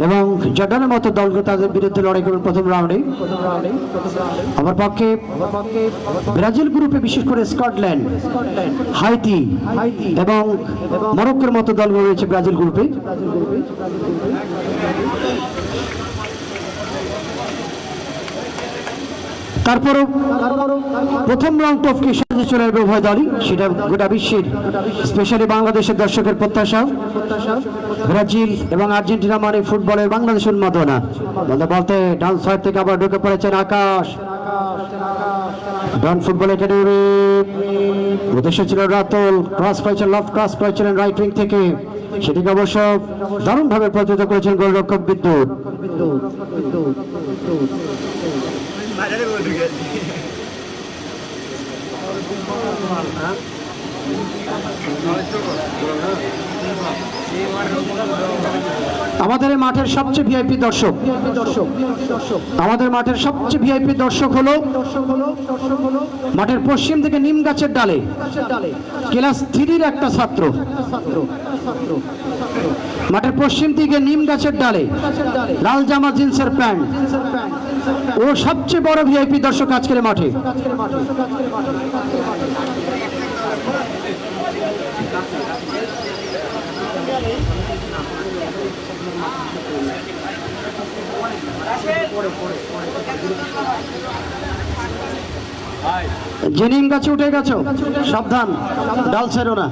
এবং জর্ডানের মতো দলগুলো তাদের বিরুদ্ধে লড়াই করবেন প্রথম রাউন্ডে। আমার পক্ষে ব্রাজিল গ্রুপে বিশেষ করে স্কটল্যান্ড, হাইতি এবং মরক্কোর মতো দলগুলো রয়েছে ব্রাজিল গ্রুপে। তারপরও প্রথম রাউন্ড টপকে সাথে চলে আসবে উভয় দলই, সেটা গোটা বিশ্বের স্পেশালি বাংলাদেশের দর্শকের প্রত্যাশা। ব্রাজিল এবং আর্জেন্টিনা মানে ফুটবলের বাংলাদেশের উন্মাদনা। বলতে বলতে ডান সাইড থেকে আবার ঢুকে পড়েছেন আকাশ। ডন ফুটবল একাডেমি উদ্দেশ্য ছিল রাতুল, ক্রস পাইছেন, লফট ক্রস পাইছিলেন রাইট উইং থেকে, সেটিকে অবশ্য দারুণভাবে প্রতিহত করেছেন গোলরক্ষক বিদ্যুৎ। আমাদের এই মাঠের সবচেয়ে ভিআইপি দর্শক, আমাদের মাঠের সবচেয়ে ভিআইপি দর্শক হলো মাঠের পশ্চিম থেকে নিম গাছের ডালে ক্লাস 3-র একটা ছাত্র। মাঠের পশ্চিম দিকে নিম গাছের ডালে, লাল জামা, জিন্সের প্যান্ট, ও সবচেয়ে বড় ভিআইপি দর্শক আজকের মাঠে। যে নিম গাছে উঠে গেছো সাবধান, ডাল ছেড়ো না।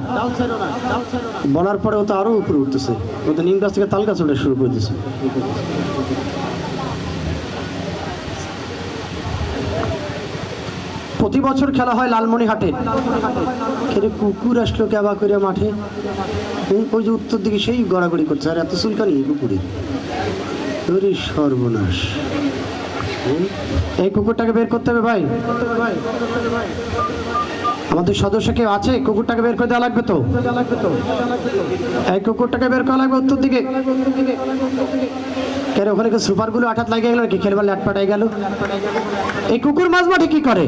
বলার পরেও তো আরো উপরে উঠতেছে, ও তো নিম গাছ থেকে তাল গাছ উঠে শুরু করে দিচ্ছে। প্রতি বছর খেলা হয় লালমনিরহাটে। কুকুর আসলো কেবা করে মাঠে, ওই যে উত্তর দিকে সেই গড়াগড়ি করছে, আর এত চুলকানি কুকুরে, সর্বনাশ। এই কুকুরটাকে বের করতে হবে ভাই, আমাদের সদস্য কেউ আছে? কুকুরটাকে বের করে দেওয়া লাগবে তো, এই কুকুরটাকে বের করা লাগবে উত্তর দিকে। কেন ওখানে সুপার গুলো আঠাত লাগিয়ে গেল নাকি, খেলবার ল্যাট পাঠাই গেল? এই কুকুর মাঝ মাঠে কি করে?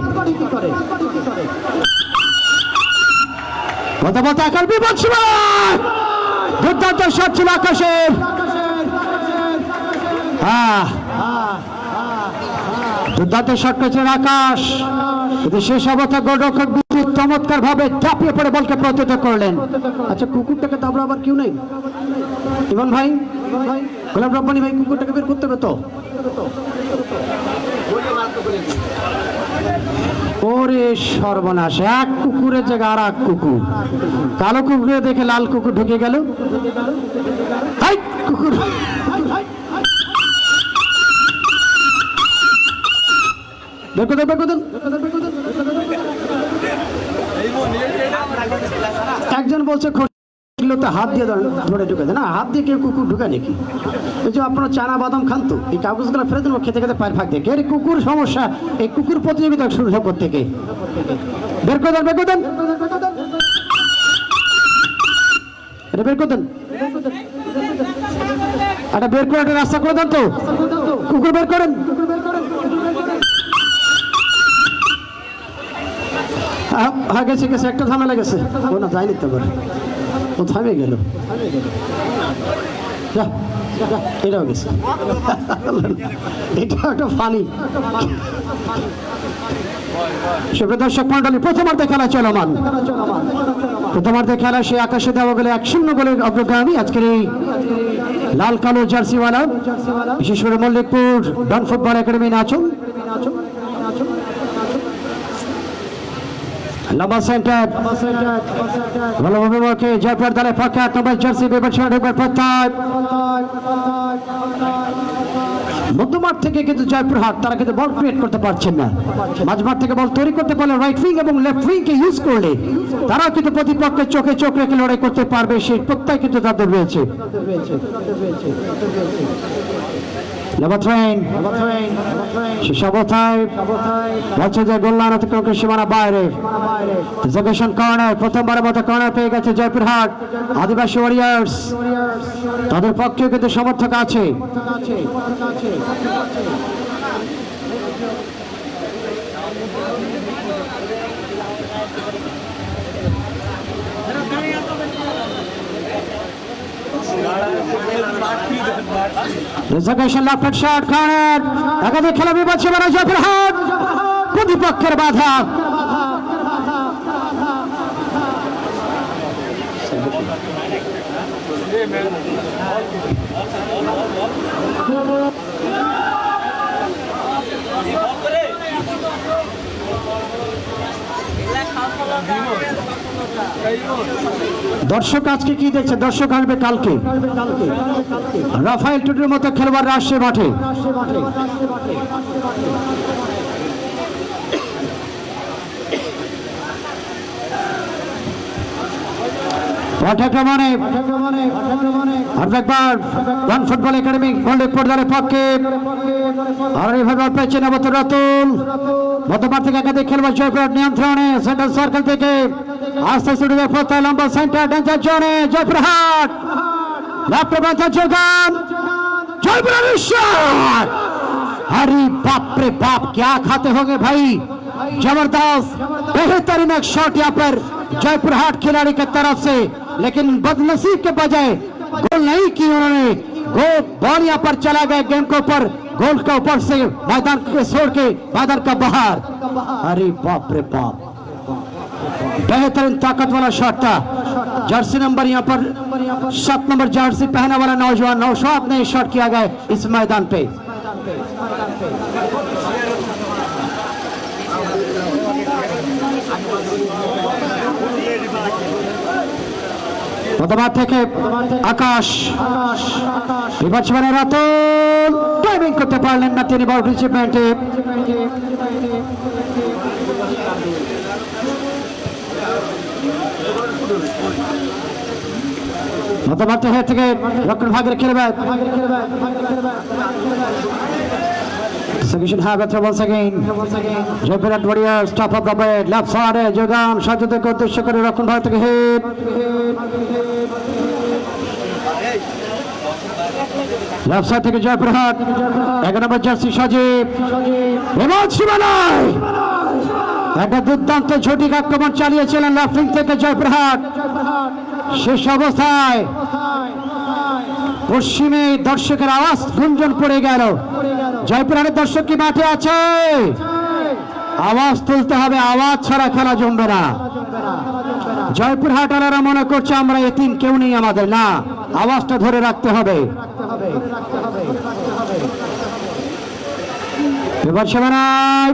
দুর্দান্ত শট ছিল আকাশের। দুর্দান্ত শট করেছিলেন আকাশ, কিন্তু শেষ অবস্থা গোলরক্ষক বিদ্যুৎ চমৎকার ভাবে ঝাঁপিয়ে পড়ে বলকে প্রতিহত করলেন। আচ্ছা, কুকুরটাকে তো আমরা আবার কেউ নেই, ইমন ভাই, গোলাম রব্বানি ভাই, কুকুরটাকে বের করতে হবে তো। ওরে সর্বনাশ, এক কুকুরের জায়গায় আর এক কুকুর, কালো কুকুরে দেখে লাল কুকুর ঢুকে গেল। কুকুর একজন বলছে হাত দিয়ে ধরে ঢুকে দেয় না, হাত দিয়ে কেউ কুকুর ঢুকে নাকি? এই যে আপনারা চানা বাদাম খান তো, এই কাগজগুলো ফেলে দেবো খেতে খেতে পায়ের ফাঁক দিয়ে। এই কুকুর সমস্যা, এই কুকুর প্রতিযোগিতা শুরু হবে থেকে। বের করে দেন, বের করে দেন, এটা বের করে দেন, এটা বের করে একটা রাস্তা করে দেন তো, কুকুর বের করেন। হ্যাঁ গেছে গেছে, একটা ঝামেলা গেছে, ও না যায়নি তো, ও থামে গেল। এটাও গেছে, এটা একটা ফানি। দর্শক মন্ডলী, প্রথমার্ধে খেলা চলমান, প্রথমার্ধে খেলা সে আকাশে দেওয়া গেলে 1-0 গোলের অগ্রগামী আজকের এই লাল কালো জার্সিওয়ালা, বিশেষ করে মল্লিকপুর ডন ফুটবল একাডেমি নাচন। লম্বা সেন্টার ভালোভাবে ওকে জয়পুর দলের পক্ষে 8 নম্বর জার্সি বিবেচনা ঢোকার প্রত্যয় মধ্যমাঠ থেকে, কিন্তু জয়পুরহাট তারা কিন্তু বল ক্রিয়েট করতে পারছেন না। মাঝমাঠ থেকে বল তৈরি করতে পারলে রাইট উইং এবং লেফট উইং কে ইউজ করলে তারা কিন্তু প্রতিপক্ষের চোখে চোখ রেখে লড়াই করতে পারবে, সেই প্রত্যয় কিন্তু তাদের রয়েছে। Number 3 শেষ অবস্থায় বলছে যে গোল লাইন অতিক্রমের সীমানা বাইরে। ডিসিশন কর্নার, প্রথমবারের মতো কর্নার পেয়ে গেছে জয়পুরহাট আদিবাসী ওয়ারিয়ার্স। তাদের পক্ষেও কিন্তু সমর্থক আছে। Reservation left hand shot corner একাধিক খেলা বিপদ সীমানা জয়পুরহাট প্রতিপক্ষের বাধা দর্শক আজকে কি দেখছে? দর্শক আসবে কালকে। রাফায়েল টুটুর মতো খেলোয়াড় রাজশাহী মাঠে। পাঠ্যক্রমে আরেকবার ওয়ান ফুটবল একাডেমি গোল্ডেন পর্দারের পক্ষে আর এভাবে পেয়েছে নবতর রাতুল মধ্যমাঠ থেকে একাধিক খেলোয়াড় জয়পুরহাট নিয়ন্ত্রণে সেন্টার সার্কেল থেকে আস্তে আস্তে প্রত্যয় লম্বা সেন্টার ডেঞ্জার জোনে জয়পুরহাট লেফট বাঁধা যোগান জয়পুরহাট শট। अरे बाप रे बाप क्या खाते होंगे भाई, जबरदस्त बेहतरीन एक शॉट यहाँ पर जयपुरहाट खिलाड़ी की तरफ से, लेकिन बदनसीब के बजाय गोल नहीं की उन्होंने। गोल बॉल यहाँ पर चला गया गेम के ऊपर, गोल के ऊपर से मैदान के छोड़ के मैदान का बाहर। अरे बाप रे बाप बेहतरीन ताकत वाला शॉट था। जर्सी नंबर यहाँ पर 7 नंबर जर्सी पहने वाला नौजवान नौशाद ने शॉट किया गया इस मैदान पे। প্রথমার্ধ থেকে আকাশ বিপক্ষের রাতুল টাইমিং করতে পারলেন না তিনি বল রিসিভমেন্টে। প্রথমার্ধ থেকে রক্ষণ ভাগের খেলবে Execution habit once again. Jaypurhat Warriors top of the bed, left side Jogan Shajud ko uddeshyo kore Rakhun Bhai থেকে hit. Left side থেকে জয়পুরহাট 11 নম্বর জার্সি সজীব বিপদ সীমানায় একটা দুর্দান্ত ঝটিকা আক্রমণ চালিয়েছিলেন লেফট উইং থেকে জয়পুরহাট। শেষ অবস্থায় পশ্চিমে দর্শকের আওয়াজ গুঞ্জন পড়ে গেল। জয়পুরহাটের দর্শক কি মাঠে আছে? আওয়াজ তুলতে হবে, আওয়াজ ছাড়া খেলা জমবে না। জয়পুরহাটারা মনে করছে আমরা এতিম, কেউ নেই আমাদের, না, আওয়াজটা ধরে রাখতে হবে। এবার সীমানায়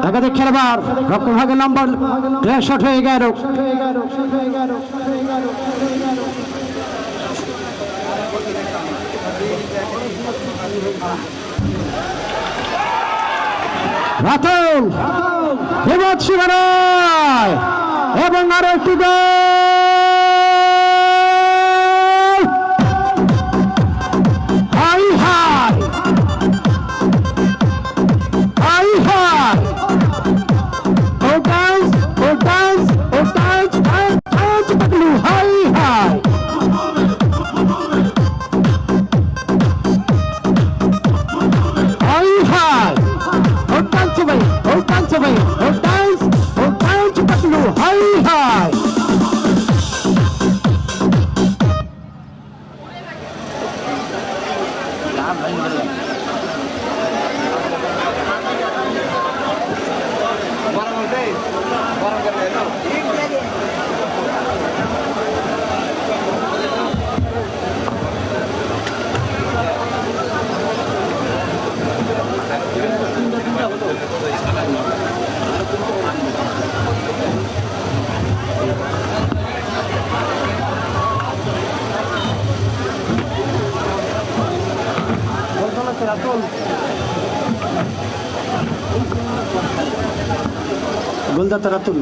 একাধিক খেলোয়াড় রক্ষণ ভাগের নম্বর ক্লিয়ার শট হয়ে গেল। রাতুল বিপদ সীমানায় এবং আরো একটি goal. Hi hi hi hi ও ডান্স ও ডান্স ও ডান্স ডান্স পাগলু হাই হাই হাই হাই ও ডান্স ভাই ও ডান্স ভাই ও ডান্স পাগলু হাই হাই। গোলদাতা রাতুল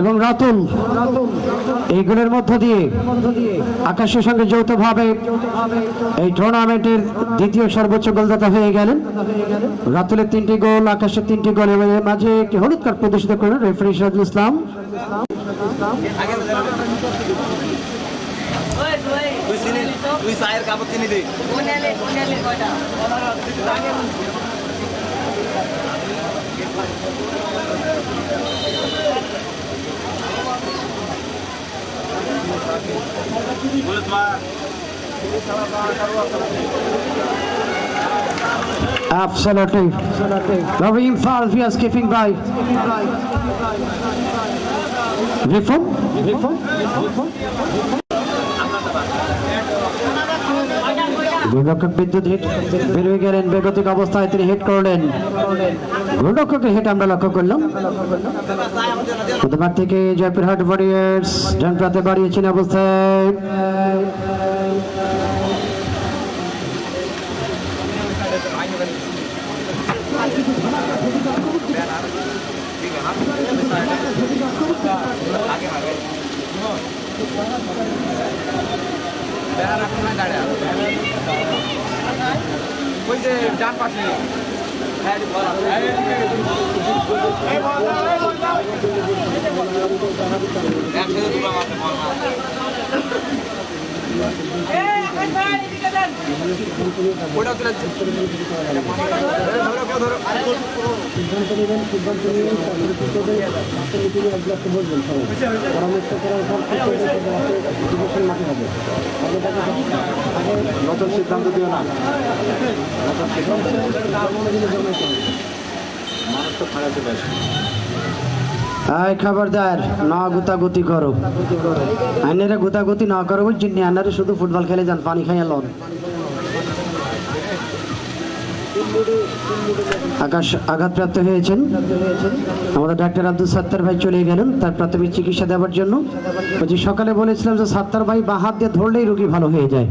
এবং রাতুল এই গোলের মধ্য দিয়ে আকাশের সঙ্গে যৌথভাবে এই টুর্নামেন্টের দ্বিতীয় সর্বোচ্চ গোলদাতা হয়ে গেলেন। রাতুলের 3টি গোল, আকাশের 3টি গোল, এবং এর মাঝে একটি হলুদ কার্ড প্রদর্শিত করলেন referee Sirajul Islam. Absolutely. Ravim Falvi is skipping by. Reform? গোলরক্ষক বিদ্যুৎ হিট বের হয়ে গেলেন, বেগতিক অবস্থায় তিনি হিট করলেন। গোলরক্ষকের হিট আমরা লক্ষ্য করলাম। প্রথমার্ধ থেকে জয়পুরহাট ওয়ারিয়র্স ডান প্রান্তে বাড়িয়েছেন অবস্থায়। নতুন সিদ্ধান্ত দিও না, মানুষ তো খারাপ আয় খবরদার, না গুতাগুতি করো। আইনেরা গুতাগুতি না করো বুঝছেন, আইনারে শুধু ফুটবল খেলে যান, পানি খাইয়া লন। আকাশ আঘাতপ্রাপ্ত হয়েছেন, আমাদের ডাক্তার আব্দুল সাত্তার ভাই চলে গেলেন তার প্রাথমিক চিকিৎসা দেওয়ার জন্য। বলছি সকালে বলেছিলাম যে সাত্তার ভাই বাঁ হাত দিয়ে ধরলেই রুগী ভালো হয়ে যায়।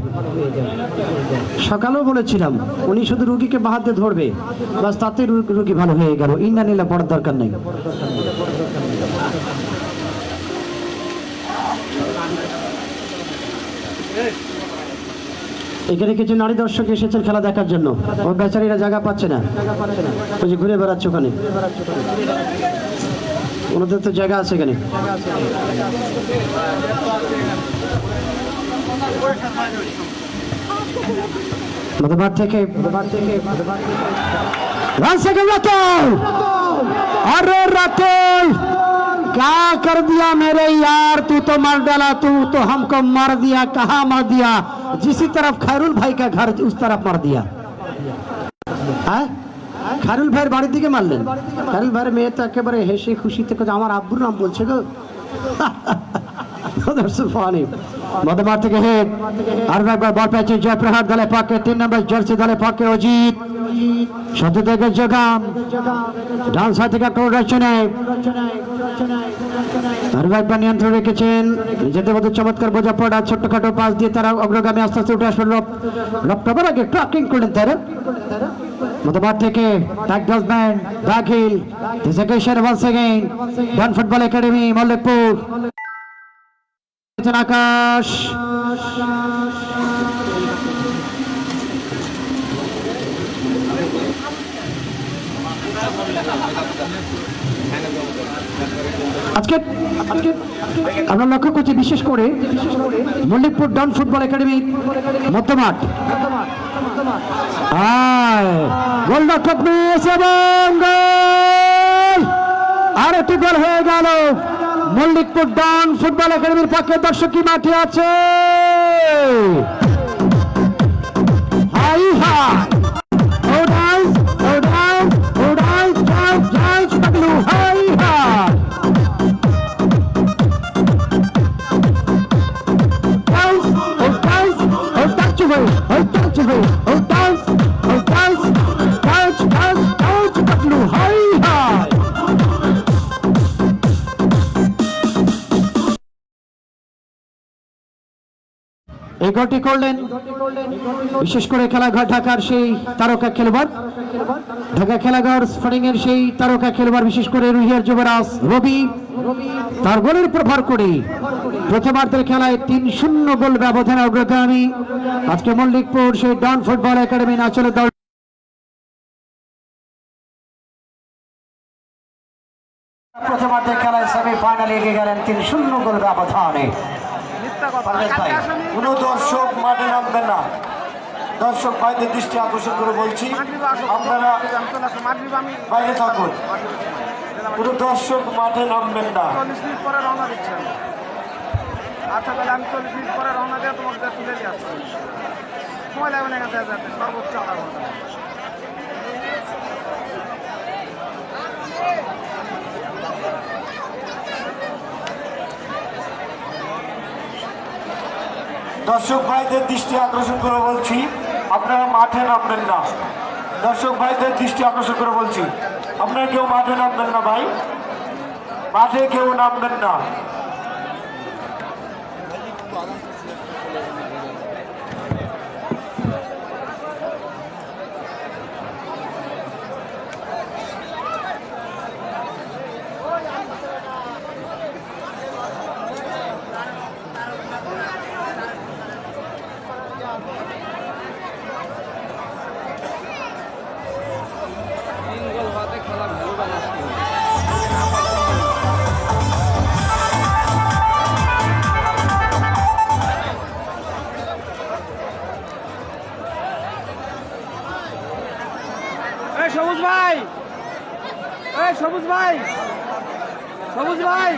সকালেও বলেছিলাম উনি শুধু রুগীকে বাঁ হাত দিয়ে ধরবে, বাস তাতে রুগী ভালো হয়ে গেল, ইন্না নিলে পড়ার দরকার নেই। এখানে কিছু নারী দর্শক এসেছেন খেলা দেখার জন্য, ও বেচারীরা জায়গা পাচ্ছে না, ওই যে ঘুরে বেড়াচ্ছে ওখানে, ওনাদের তো জায়গা আছে এখানে। মধ্যবার থেকে अरे रातुल क्या कर दिया मेरे यार, तू तो मर डाला, तू तो हमको मार दिया, कहाँ मार दिया, जिसी तरफ खैरुल भाई का घर उस तरफ मार दिया। खैरुल भाई बाड़ीर दिके मारलेन, खैरुल भाई मेये तो एकेबारे हेসে খুশিতে আমার আব্বুর নাম বলছে গো। মধ্যমাঠ থেকে হেড আর একবার বল পেয়েছে জয়প্রহাট দলের পক্ষে 3 নম্বর জার্সি দলের পক্ষে অজিত। শত থেকে যোগাম ডান সাইড থেকে রচনে আর একবার নিয়ন্ত্রণ রেখেছেন, নিজেদের মধ্যে চমৎকার বোঝা পড়া ছোট্টখাটো পাস দিয়ে তারা অগ্রগামী আস্তে আস্তে উঠে আসবেন। রপ্তাবার আগে ট্রাকিং করলেন তারা। মধ্যমাঠ থেকে ব্যাকডসম্যান দাখিল সেকেন্ড ওয়ান্স अगेन ডান ফুটবল একাডেমি মল্লিকপুর আকাশ। আজকে আমরা লক্ষ্য করছি বিশেষ করে মল্লিকপুর ডান ফুটবল একাডেমি মধ্যমাঠ গোলরক্ষক মিস এবং গোল, আর একটি গোল হয়ে গেল। মল্লিকপুর ডান ফুটবল একাডেমির পক্ষে দর্শক কি মাঠে আছে? এই গোলটি করলেন বিশেষ করে খেলাঘর ঢাকার সেই তারকা খেলোয়াড়, ঢাকা খেলাঘর স্পোর্টিং এর সেই তারকা খেলোয়াড়, বিশেষ করে রুহিয়ার যুবরাজ রবি। তার গোলের উপর ভর করে প্রথমার্ধের খেলায় 3-0 গোল ব্যবধানে অগ্রগামী আজকে মল্লিকপুর সেই ডন ফুটবল একাডেমি নাচলের দল। প্রথমার্ধের খেলায় সেমিফাইনালে এগিয়ে গেলেন 3-0 গোল ব্যবধানে। কোনো দর্শক মাঠে নামবেন না, দর্শক ভাইদের দৃষ্টি আকর্ষণ করে বলছি, আপনারা বাইরে থাকুন, কোনো দর্শক মাঠে নামবেন না। 40 মিনিট পরে রওনা দিচ্ছেন। আচ্ছা তাহলে আমি 40 মিনিট পরে রওনা দিয়ে তোমাকে তুলে দিয়ে আসছি। সময় লাগবে না এখান থেকে যেতে, সর্বোচ্চ আধা ঘন্টা। দর্শক ভাইদের দৃষ্টি আকর্ষণ করে বলছি, আপনারা মাঠে নামবেন না। দর্শক ভাইদের দৃষ্টি আকর্ষণ করে বলছি, আপনারা কেউ মাঠে নামবেন না ভাই, মাঠে কেউ নামবেন না। এই সবুজ ভাই, এই সবুজ ভাই, সবুজ ভাই।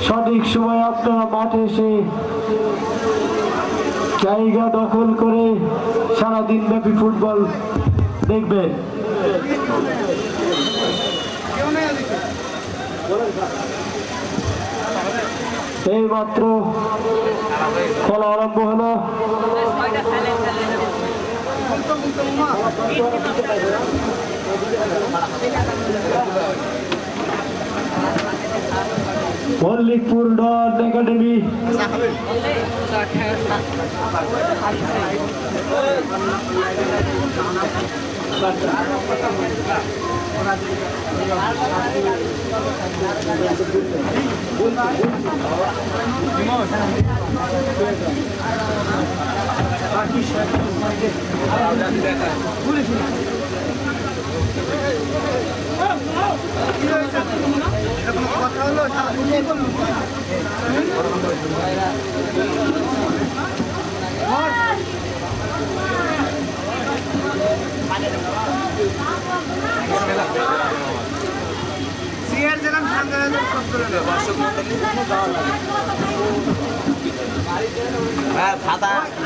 সঠিক সময় আপনারা মাঠে এসে জায়গা দখল করে সারাদিন ব্যাপী ফুটবল দেখবেন। এই মাত্র খেলা আরম্ভ হলো। মল্লিকপুর ডন একাডেমি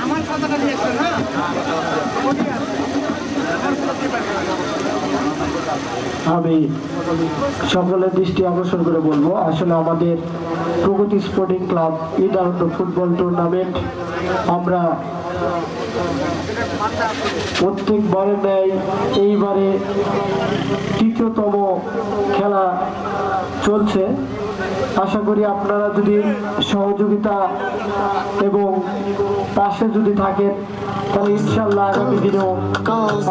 আমার খাতাটা নিয়ে এসছেন না আমি সকলের দৃষ্টি আকর্ষণ করে বলবো, আসলে আমাদের প্রগতি স্পোর্টিং ক্লাব ঈদ আনন্দ ফুটবল টুর্নামেন্ট আমরা প্রত্যেকবারের ন্যায় এইবারে তৃতীয়তম খেলা চলছে। আশা করি আপনারা যদি সহযোগিতা এবং পাশে যদি থাকেন তাহলে ইনশাল্লাহ আগামী দিনেও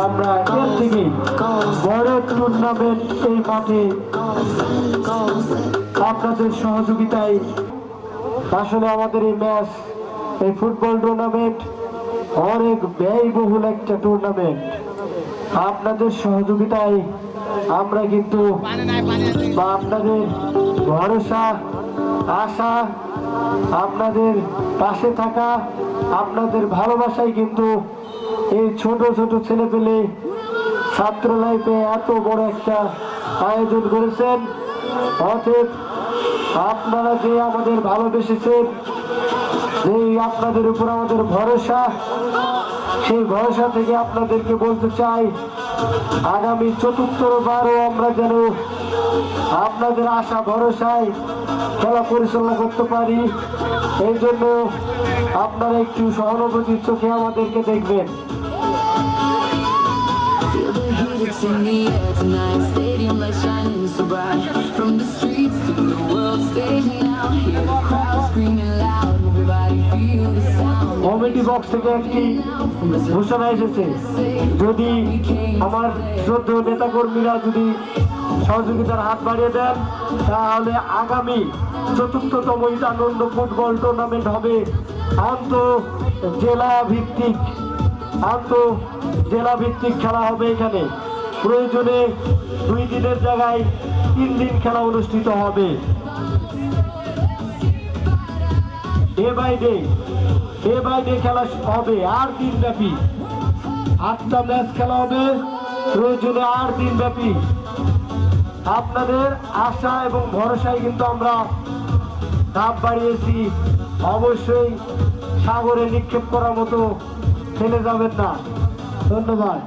আমরা এর থেকে বড় টুর্নামেন্ট এই মাঠে আপনাদের সহযোগিতায়, আসলে আমাদের এই ম্যাচ, এই ফুটবল টুর্নামেন্ট অনেক ব্যয়বহুল একটা টুর্নামেন্ট। আপনাদের সহযোগিতায় আমরা কিন্তু বা আপনাদের ভরসা, আশা, আপনাদের পাশে থাকা, আপনাদের ভালোবাসায় কিন্তু এই ছোট ছোট ছেলেপেলে ছাত্র লাইফে এত বড় একটা আয়োজন করেছেন। অতএব আপনারা যে আমাদের ভালোবেসেছেন, যেই আপনাদের উপর আমাদের ভরসা, সেই ভরসা থেকে আপনাদেরকে বলতে চাই আগামী চতুর্থবারও আমরা যেন আপনাদের আশা ভরসায় খেলা পরিচালনা করতে পারি। এই জন্য আপনারা একটু সহানুভূতির চোখে আমাদেরকে দেখবেন। It's in the air tonight, stadium lights shining so bright. From the streets to the world stage now, hear the crowd screaming loud. Everybody feel the sound. Committee box থেকে একটি ঘোষণা এসেছে, যদি আমার শ্রদ্ধেয় নেতাকর্মীরা যদি সহযোগিতার হাত বাড়িয়ে দেন তাহলে আগামী চতুর্থতম ঈদ আনন্দ ফুটবল টুর্নামেন্ট হবে জেলা ভিত্তিক খেলা হবে। এখানে প্রয়োজনে 2 দিনের জায়গায় 3 দিন খেলা অনুষ্ঠিত হবে। ডে বাই ডে খেলা হবে 8 দিন ব্যাপী, 8টা ম্যাচ খেলা হবে প্রয়োজনে 8 দিন ব্যাপী। আপনাদের আশা এবং ভরসায় কিন্তু আমরা ধাপ বাড়িয়েছি। অবশ্যই সাগরে নিক্ষেপ করার মতো ফেলে যাবেন না। ধন্যবাদ।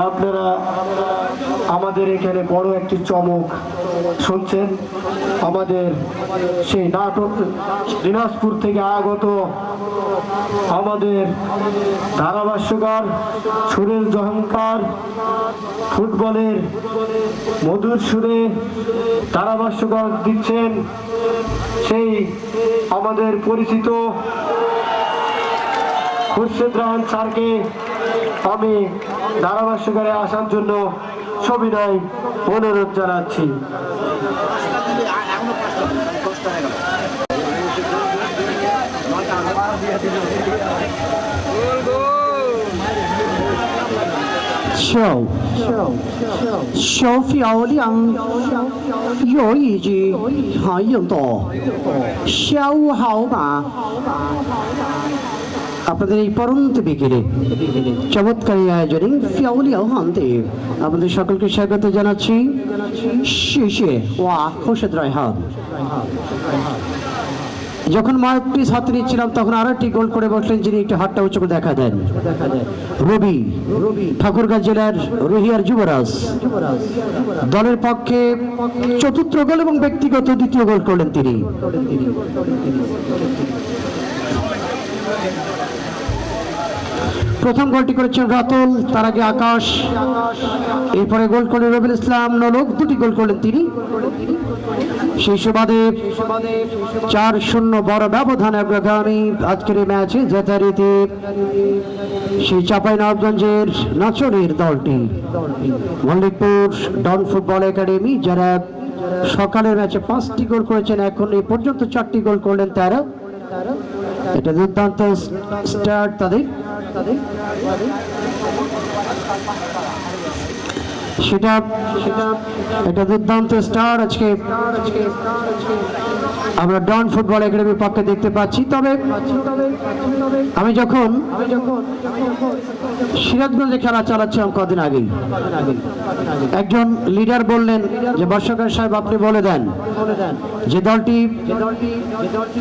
আপনারা আমাদের এখানে বড় একটি চমক শুনছেন। আমাদের সেই নাটক দিনাজপুর থেকে আগত আমাদের ধারাভাষ্যকার সুরেশ জহংকার ফুটবলের মধুর সুরে ধারাভাষ্যকার দিচ্ছেন। সেই আমাদের পরিচিত খুরশেদ রাহান স্যারকে আমি ধারাভাষ্যকারে আসার জন্য সবিনয় অনুরোধ জানাচ্ছি।小漂亮，有一句还用多，小好吧。আপনাদের এই পরন্ত বিকেলে চমৎকার এই আয়োজনে ফিয়াউলিয়াও হানতে আপনাদের সকলকে স্বাগত জানাচ্ছি। শেষে ওয়া খোরশেদ রায়হান যখন মাঠটি হাতে নিচ্ছিলাম তখন আরো একটি গোল করে বসলেন, যিনি একটু হাতটা উঁচু করে দেখা দেন। রবি ঠাকুরগাঁ জেলার রুহিয়ার যুবরাজ দলের পক্ষে চতুর্থ গোল এবং ব্যক্তিগত দ্বিতীয় গোল করলেন তিনি। প্রথম গোলটি করেছেন রাতুল, তার আগে আকাশ, এরপরে গোল করলেন রবিউল ইসলাম নলক, দুটি গোল করলেন তিনি। সেই সুবাদে 4-0 বড় ব্যবধান অগ্রগামী আজকের এই ম্যাচে যথারীতি সেই চাঁপাইনবাবগঞ্জের নাচনের দলটি মল্লিকপুর ডন ফুটবল একাডেমি, যারা সকালের ম্যাচে 5টি গোল করেছেন, এখন এই পর্যন্ত 4টি গোল করলেন তারা। এটা দুর্দান্ত স্টার্ট তাদের। এটা দুর্দান্ত স্টার আজকে আমরা ডন ফুটবল একাডেমির পক্ষে দেখতে পাচ্ছি। তবে আমি যখন সিরাজগঞ্জে খেলা চালাচ্ছিলাম কদিন আগেই, একজন লিডার বললেন যে বর্ষকার সাহেব আপনি বলে দেন যে দলটি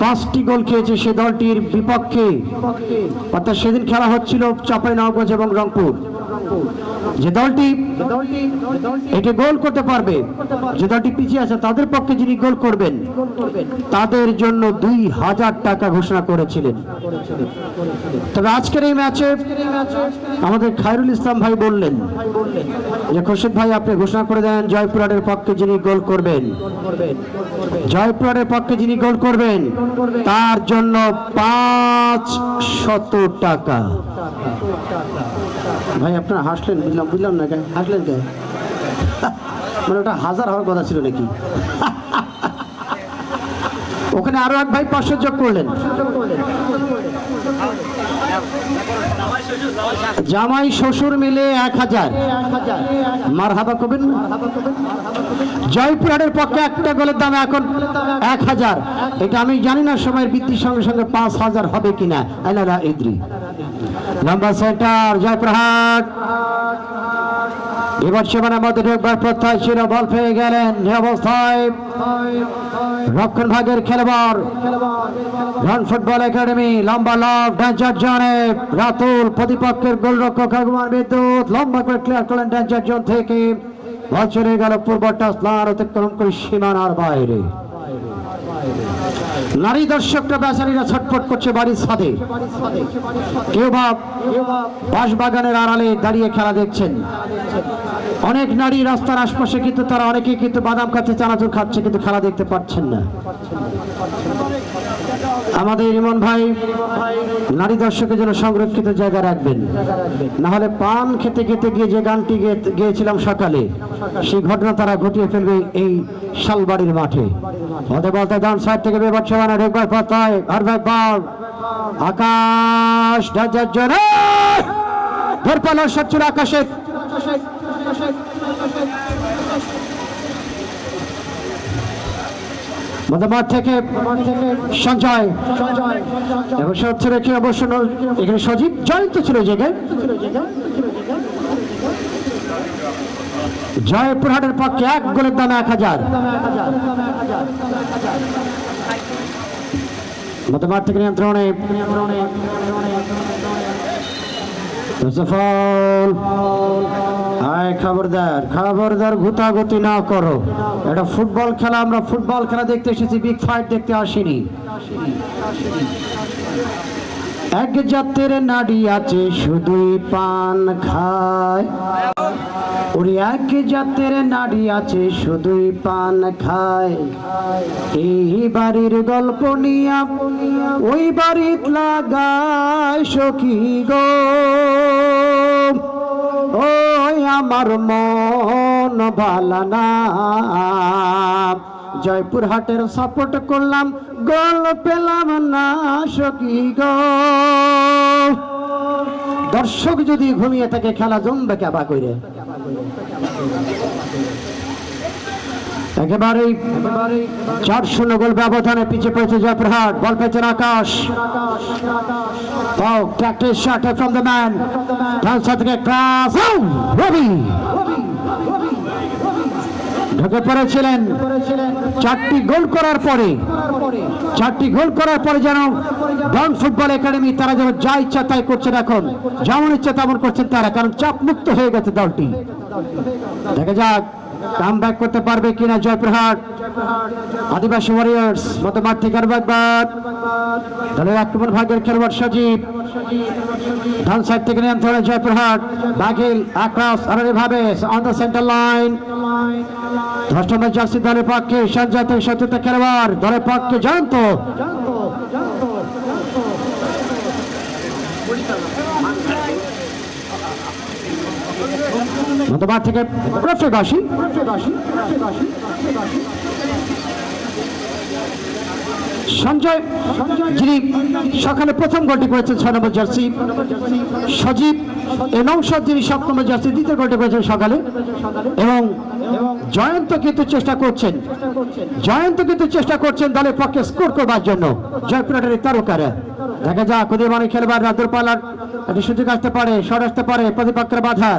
5টি গোল খেয়েছে সে দলটির বিপক্ষে, অর্থাৎ সেদিন খেলা হচ্ছিল চাঁপাইনবাবগঞ্জ এবং রংপুর, যে দলটি এটি গোল করতে পারবে, যে দলটি পিছিয়ে আছে তাদের পক্ষে যিনি গোল করবেন তাদের জন্য 2000 টাকা ঘোষণা করেছিলেন। তবে আজকের এই ম্যাচে আমাদের খায়রুল ইসলাম ভাই বললেন যে খোরশেদ ভাই আপনি ঘোষণা করে দেন জয়পুরহাটের পক্ষে যিনি গোল করবেন, জয়পুরহাটের পক্ষে যিনি গোল করবেন তার জন্য 500 টাকা। ভাই আপনারা হাসলেন, বুঝলাম না কেন হাসলেন কে? মানে ওটা 1000 হওয়ার কথা ছিল নাকি? ওখানে আরো এক ভাই 500 যোগ করলেন। জামাই শ্বশুর মিলে 1000 মারহাবা করবেন। জয়পুরহাটের পক্ষে একটা গোলের দাম এখন 1000। এটা আমি জানি না সময়ের বৃদ্ধির সঙ্গে সঙ্গে 5000 হবে কিনা। আলাদা ইদ্রি লম্বা সেন্টার জয়পুরহাট, এবার সেখানে আমাদের একবার প্রত্যাশা ছিল, বল পেয়ে গেলেন এ অবস্থায় রক্ষণ ভাগের খেলোয়াড় রন ফুটবল একাডেমি, লম্বা লাভ ড্যাঞ্জার জোনে রাতুল, প্রতিপক্ষের গোলরক্ষক আগমন বিদ্যুৎ লম্বা করে ক্লিয়ার করলেন ড্যাঞ্জার জোন থেকে, বল চলে গেল পূর্বটা স্লার অতিক্রম করে সীমানার বাইরে। নারী দর্শকরা বেচারীরা ছটফট করছে বাড়ির ছাদে, কেউ বা বাঁশবাগানের আড়ালে দাঁড়িয়ে খেলা দেখছেন। অনেক নারী রাস্তার আশপাশে, কিন্তু তারা অনেকেই কিন্তু বাদাম খাচ্ছে, চানাচুর খাচ্ছে, কিন্তু খেলা দেখতে পাচ্ছেন না। আমাদের ইমন ভাই নারী দর্শকের জন্য সংরক্ষিত জায়গা রাখবেন, না হলে পান খেতে খেতে গিয়ে যে গানটি গেয়েছিলাম সকালে সেই ঘটনা তারা ঘটিয়ে ফেলবে এই শালবাড়ির মাঠে। বলতে বলতে ডান সাইড থেকে বেবার সেবানা ঢুকবার পাতায় আর একবার আকাশ ডাজার জন্য ধরপালার সচ্ছুর আকাশে মধ্যমাঠ থেকে সঞ্জয় এবং সচ্ছু রেখে অবশ্য এখানে সজীব জয়ন্ত ছিল জায়গায়। জয়পুরহাটের পক্ষে 1 গোলের দামে 1000। মধ্যমাঠ থেকে নিয়ন্ত্রণে খবরদার গুতাগুতি না করো, এটা ফুটবল খেলা, আমরা ফুটবল খেলা দেখতে এসেছি, বিগ ফাইট দেখতে আসিনি। এক জাতের নারী আছে শুধুই পান খায়, ওরে এক জাতের নারী আছে শুধুই পান খায়, এই বাড়ির গল্প নিয়া ওই বাড়িত লাগায় সখী গো, ওই আমার মন ভালা না, জয়পুরহাটের সাপোর্ট করলাম, গোল পেলাম না সখী গো। দর্শক যদি ঘুমিয়ে থাকে খেলা জমবে কেবা করে। একেবারে 4-0 গোল ব্যবধানে পিছিয়ে পড়েছে জয়পুরহাট। বল পেয়েছেন Akash. Practice shot from the man, ডান সাইড থেকে ক্রস, রবি ঢুকে পড়েছিলেন। 4টি গোল করার পরে যেন ডন ফুটবল একাডেমি তারা যেন যা ইচ্ছা তাই করছেন, এখন যেমন ইচ্ছা তেমন করছেন তারা, কারণ চাপ মুক্ত হয়ে গেছে দলটি। দেখা যাক কাম ব্যাক করতে পারবে কিনা জয়পুরহাট। আদিবাসী ওয়ারিয়ার্স মধ্যমাঠ থেকে একবার দলের আক্রমণ ভাগের খেলোয়াড় সজীব, ডান সাইড থেকে নিয়ন্ত্রণে জয়পুরহাট। বাগিল আক্রস আরো ভাবে on the centre line. 10 number jersey দলের পক্ষে সঞ্জয় থেকে সত্যতা খেলোয়াড়, দলের পক্ষে জয়ন্ত। মধ্যমাঠ থেকে রফিবাসী, সঞ্জয় যিনি সকালে প্রথম গোলটি করেছেন 6 নম্বর জার্সি, সজীব নৌশাদ যিনি 7 নম্বর জার্সি দ্বিতীয় গোলটি করেছেন সকালে, এবং জয়ন্ত কিন্তু চেষ্টা করছেন দলের পক্ষে স্কোর করবার জন্য। জয়পুরহাটের তারকারা দেখা যাক উদীয়মান খেলোয়াড়রা দূরপাল্লার একটি সুযোগ আসতে পারে, শট আসতে পারে, প্রতিপক্ষের বাধা।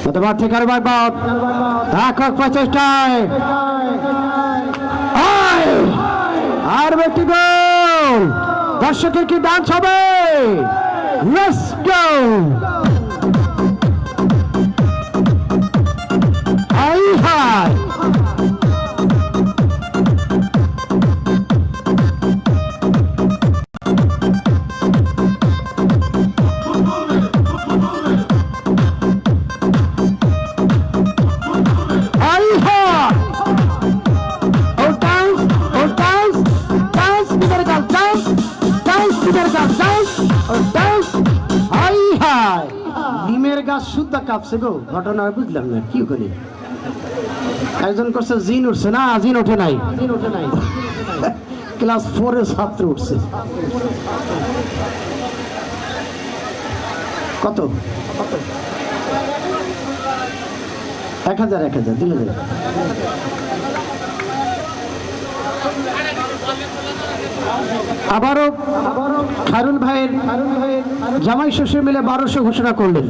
মধ্যমাঠ থেকে আরেকবার একক প্রচেষ্টায় আর একটি গোল। দর্শকের কি ডান্স হবে? Let's go. আই হাই নিমের গাছ সুদ্ধা কাঁপছে গো। ঘটনা বুঝলাম না কি করে। একজন করছে জিন উঠছে, না জিন ওঠে নাই, ক্লাস 4 এর ছাত্র উঠছে। কত 1000 দিলে আবারও খায়রুল ভাইয়ের জামাই শ্বশুর মিলে 1200 ঘোষণা করলেন।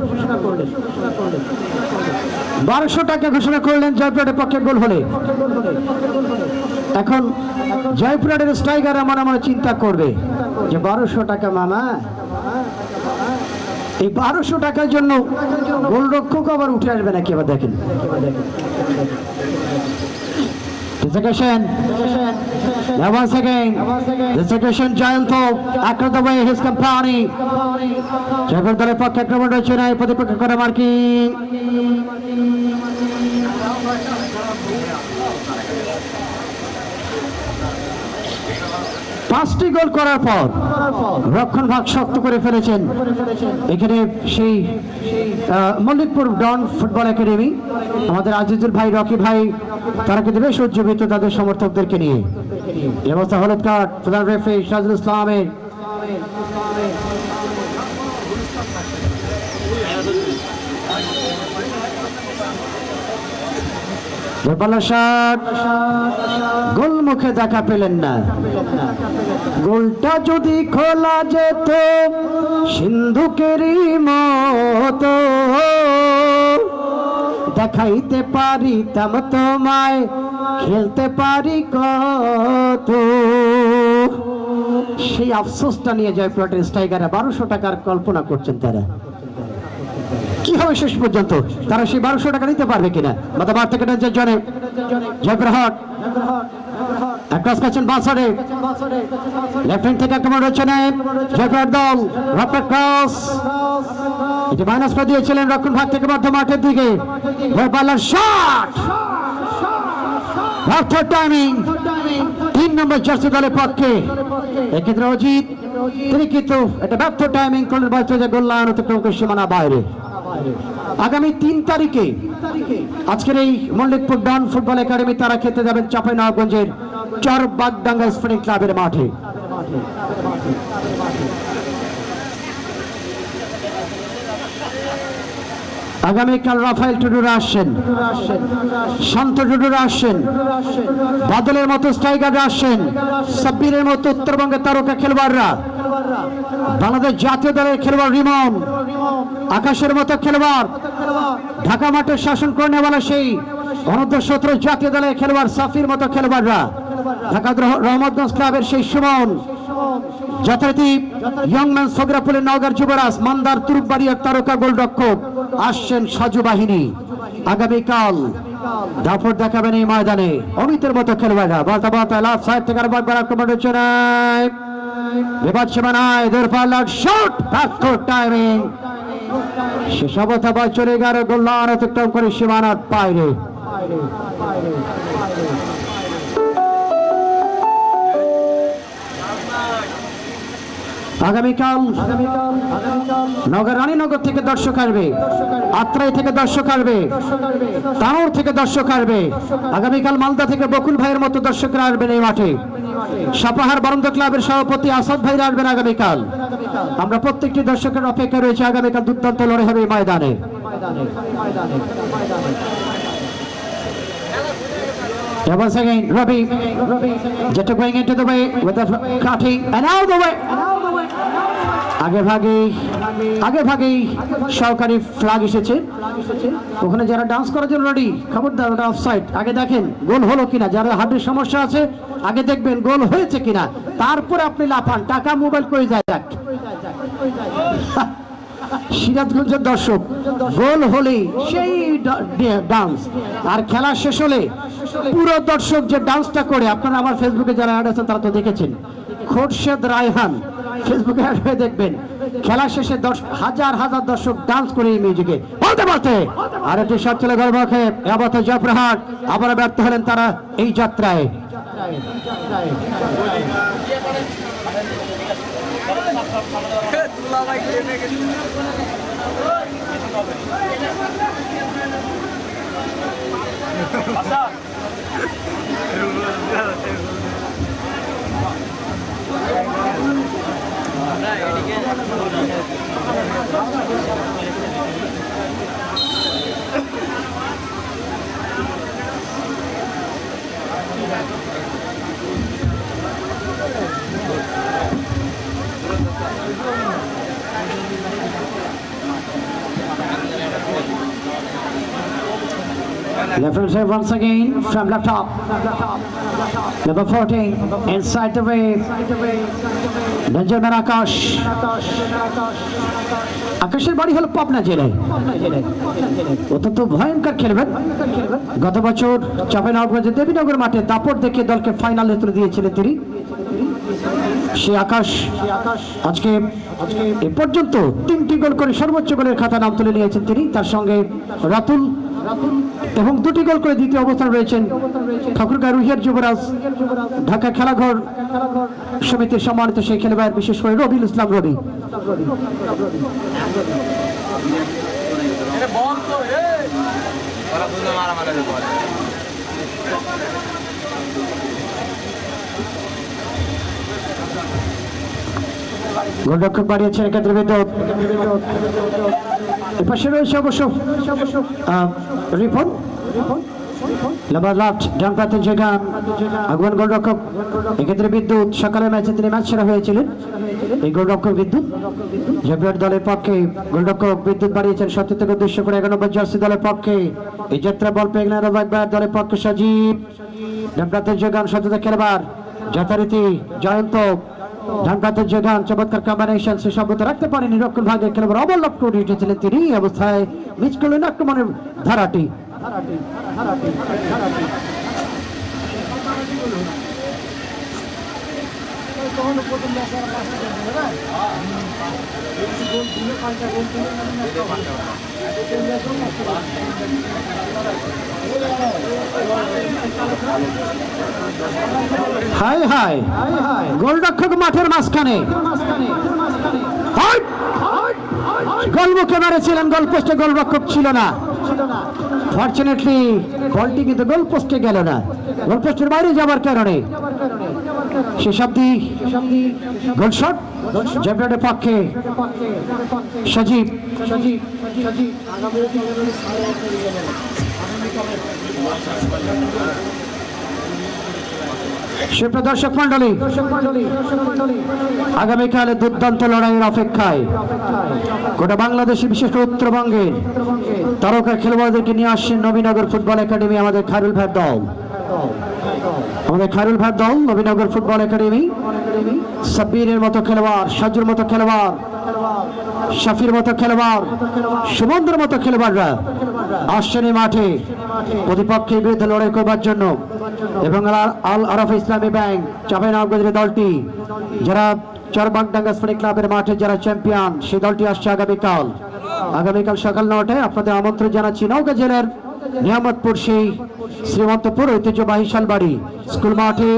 1200 টাকা ঘোষণা করলেন জয়পুরহাটের পক্ষে গোল হলে। এখন জয়পুরহাটের স্ট্রাইকার মনে মনে চিন্তা করবে যে 1200 টাকা মামা, এই 1200 টাকার জন্য গোলরক্ষক আবার উঠে আসবে নাকি? আবার দেখেন Now once again, the second giant across the way his company. Jaypur দলের পক্ষে আক্রমণ রয়েছে না, প্রতিপক্ষ করে মার্কিং। পাঁচটি গোল করার পর রক্ষণ ভাগ শক্ত করে ফেলেছেন এখানে সেই মল্লিকপুর ডন ফুটবল একাডেমি। আমাদের আজিজুল ভাই, রকি ভাই তারা কিন্তু বেশ উজ্জীবিত তাদের সমর্থকদেরকে নিয়ে। এই অবস্থা হলুদ কার্ড প্রধান রেফারি সাজুল ইসলামের। গোল মুখে দেখা পেলেন না। গোলটা যদি খোলা যেত সিন্ধুকেরই মতো, দেখাইতে পারিতাম তোমায়, খেলতে পারি কত। সেই আফসোসটা নিয়ে জয়পুরহাটের স্ট্রাইকাররা 1200 টাকার কল্পনা করছেন। তারা কি হবে শেষ পর্যন্ত, তারা সেই 1200 টাকা নিতে পারবে কিনা? মধ্যমাঠ থেকে জনে জয়পুরহাট ক্রস করছেন বাসরে, লেফট হ্যান্ড থেকে আক্রমণ রয়েছে জয়পুরহাট দল। রকেট ক্রস, এটি মাইনাস করে দিয়েছিলেন রক্ষণ ভাগ থেকে মধ্যমাঠের দিকে। শট, টাইমিং 3 নম্বর জার্সি দলের পক্ষে এক্ষেত্রে অজিত তিনি কিন্তু একটা ব্যর্থ টাইমিং করলেন, বল চলে গোল লাইন অতিক্রম করে সীমানা বাইরে। আগামী 3 তারিখে আজকের এই মল্লিকপুর ডন ফুটবল একাডেমি তারা খেলতে যাবেন চাঁপাইনবাবগঞ্জের চরবাগডাঙ্গা স্পোর্টিং ক্লাবের মাঠে। আগামীকাল রাফায়েল টুডুরা আসছেন, শান্ত টুডুরা আসছেন, বাদলের মতো স্ট্রাইকাররা আসছেন, সাব্বিরের মতো উত্তরবঙ্গের তারকা খেলোয়াড়রা, বাংলাদেশ জাতীয় দলের খেলোয়াড় রিমন, আকাশের মতো খেলোয়াড়, ঢাকা মাঠে শাসন করে নেওয়ালা সেই অনূর্ধ্ব 17 জাতীয় দলের খেলোয়াড় সাফির মতো খেলোয়াড়রা, ঢাকা রহমতগঞ্জ ক্লাবের সেই সুমন, যথারীতি ইয়ংম্যান সগরাপুলের নওগাঁর যুবরাজ, মান্দার তুরুপবাড়িয়ার তারকা গোলরক্ষক আসছেন সাজু বাহিনী। আগামীকাল দাপট দেখাবেন এই ময়দানে অমিতের মতো খেলোয়াড়রা। বলতা বলতা লাভ সাইড থেকে আরেকবার আক্রমণ হচ্ছে না, বিবাদ সীমানায় দূরপাল্লার শট, ব্যর্থ টাইমিং, শেষ অবস্থা বল চলে গেল গোল লাইন অতিক্রম করে সীমানার বাইরে। আগামীকাল নগর রানীনগর থেকে দর্শক আসবে, আত্রাই থেকে দর্শক আসবে, তানোর থেকে দর্শক আসবে, আগামীকাল মালদা থেকে বকুল ভাইয়ের মতো দর্শকরা আসবেন এই মাঠে। সাপাহার বারন্দ ক্লাবের সভাপতি আসাদ ভাইরা আসবেন আগামীকাল। আমরা প্রত্যেকটি দর্শকের অপেক্ষা রয়েছে, আগামীকাল দুর্দান্ত লড়াই হবে এই ময়দানে। Once again, Robbie, just going into the way with the cutting and out the way. আগে ভাগেই সরকারি ফ্ল্যাগ এসেছে, ওখানে যারা ডান্স করার জন্য রেডি, খবরদার ওটা অফসাইড। আগে দেখেন গোল হলো কিনা, যারা হার্টের সমস্যা আছে আগে দেখবেন গোল হয়েছে কিনা, তারপরে আপনি লাফান, টাকা মোবাইল করে যায় যাক। সিরাজগঞ্জের দর্শক গোল হলেই সেই ডান্স, আর খেলা শেষ হলে পুরো দর্শক যে ডান্সটা করে, আপনারা আমার ফেসবুকে যারা অ্যাড আছেন তারা তো দেখেছেন, খোরশেদ রায়হান ফেসবুকে অ্যাড হয়ে দেখবেন, খেলা শেষে হাজার হাজার দর্শক ডান্স করে এই মিউজিকে। বলতে বলতে আর একটি শট চলে গেল মুখে, আবার জয়প্রহাট, আবার ব্যর্থ হলেন তারা এই যাত্রায়। Left hand side once again from left top. Number 14 inside the way. Benjamin Akash. আকাশের বাড়ি হলো পাবনা জেলায়, অত্যন্ত ভয়ঙ্কর খেলবেন। গত বছর চাঁপাইনবাবগঞ্জের দেবীনগর মাঠে দাপট দেখে দলকে ফাইনালে তুলে দিয়েছিলেন তিনি। সে আকাশ আজকে এ পর্যন্ত 3টি গোল করে সর্বোচ্চ গোলের খাতা নাম তুলে নিয়েছেন তিনি। তার সঙ্গে রাতুল এবং 2টি গোল করে দ্বিতীয় অবস্থান রয়েছেন ঠাকুরগাঁ রুহিয়ার যুবরাজ, ঢাকা খেলাঘর সমিতির সম্মানিত সেই খেলোয়াড়, বিশেষ করে রবিউল ইসলাম রবি। গোলরক্ষক বাড়িয়েছেন এক্ষেত্রে বিদ্যুৎ, এপাশে রয়েছে অবশ্য রিপন, লাম্বার লেফট ডান প্রান্তের জায়গা আগুয়ান গোলরক্ষক এক্ষেত্রে বিদ্যুৎ। সকালের ম্যাচে তিনি ম্যাচ সেরা হয়েছিলেন এই গোলরক্ষক বিদ্যুৎ। জেভিয়ার দলের পক্ষে গোলরক্ষক বিদ্যুৎ বাড়িয়েছেন 70 থেকে উদ্দেশ্য করে 11 নম্বর জার্সি দলের পক্ষে এই যাত্রা বল পেয়ে গেলেন একবার দলের পক্ষে সজীব। ডান প্রান্তের জায়গা সত্যতা খেলোয়াড় যথারীতি জয়ন্ত, ডান প্রান্তের জায়গা চমৎকার কম্বিনেশন, সে সভ্যতা রাখতে পারেন নিরক্ষণ ভাগের খেলোয়াড়, অবলম্ব করে উঠেছিলেন তিনি। এই অবস্থায় মিস করলেন আক্রমণের ধারাটি। হাই হাই গোলরক্ষক মাঠের মাঝখানে হাই! গোলমুখে মেরেছিলেন, গোল পোস্টে গোলরক্ষক ছিল না। ফরচুনেটলি বলটি কিন্তু গোল পোস্টে গেল না, গোল পোস্টের বাইরে যাবার কারণে শেষাব্দি গোল শট চ্যাম্পিয়নের পক্ষে সজীব। সুপ্রিয় দর্শক মন্ডলী, আগামীকালে দুর্দান্ত লড়াইয়ের অপেক্ষায় গোটা বাংলাদেশে, বিশেষ করে উত্তরবঙ্গের তারকা খেলোয়াড়দেরকে নিয়ে আসছেন নবীনগর ফুটবল একাডেমি, আমাদের খায়রুল ভাইয়ের দল। নবীনগর ফুটবল একাডেমি সাব্বিরের মতো খেলোয়াড়, সাজুর মতো খেলোয়াড়, শাফির মতো খেলোয়াড়, সুমনদের মতো খেলোয়াড়রা আসছেন এই মাঠে প্রতিপক্ষের বিরুদ্ধে লড়াই করবার জন্য। এবং আল আরাফা ইসলামী ব্যাংক চাঁপাইনবাবগঞ্জের দলটি, যারা চরবাগডাঙ্গা স্পোর্টিং ক্লাবের মাঠে যারা চ্যাম্পিয়ন, সেই দলটি আসছে আগামীকাল সকাল 9টায়। আপনাদের আমন্ত্রণ জানাচ্ছি নওগাঁ জেলার নিয়ামতপুর সেই শ্রীমন্তপুর ঐতিহ্যবাহী শালবাড়ি স্কুল মাঠে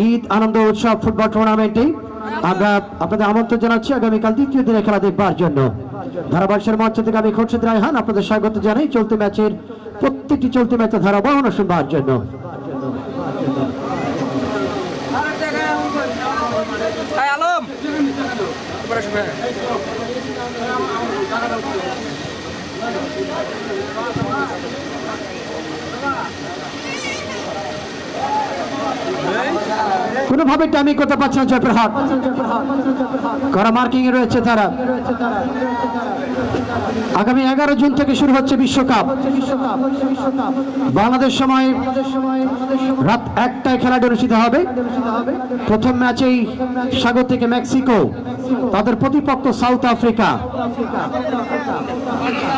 ঈদ আনন্দ উৎসব ফুটবল টুর্নামেন্টে আমরা আপনাদের আমন্ত্রণ জানাচ্ছি আগামীকাল দ্বিতীয় দিনে খেলা দেখবার জন্য। ধারাভাষ্যের মঞ্চ থেকে আমি খুরশিদ রায়হান আপনাদের স্বাগত জানাই প্রত্যেকটি চলতি ম্যাচের ধারাবর্ণনা শুনবার জন্য। কোনোভাবে টাইমিং করতে পারছে না জয়পুরহাট, কড়া মার্কিং এ রয়েছে তারা। আগামী 11 জুন থেকে শুরু হচ্ছে বিশ্বকাপ। বাংলাদেশ সময় রাত 1টায় খেলাটি অনুষ্ঠিত হবে। প্রথম ম্যাচেই স্বাগতিক মেক্সিকো, তাদের প্রতিপক্ষ সাউথ আফ্রিকা।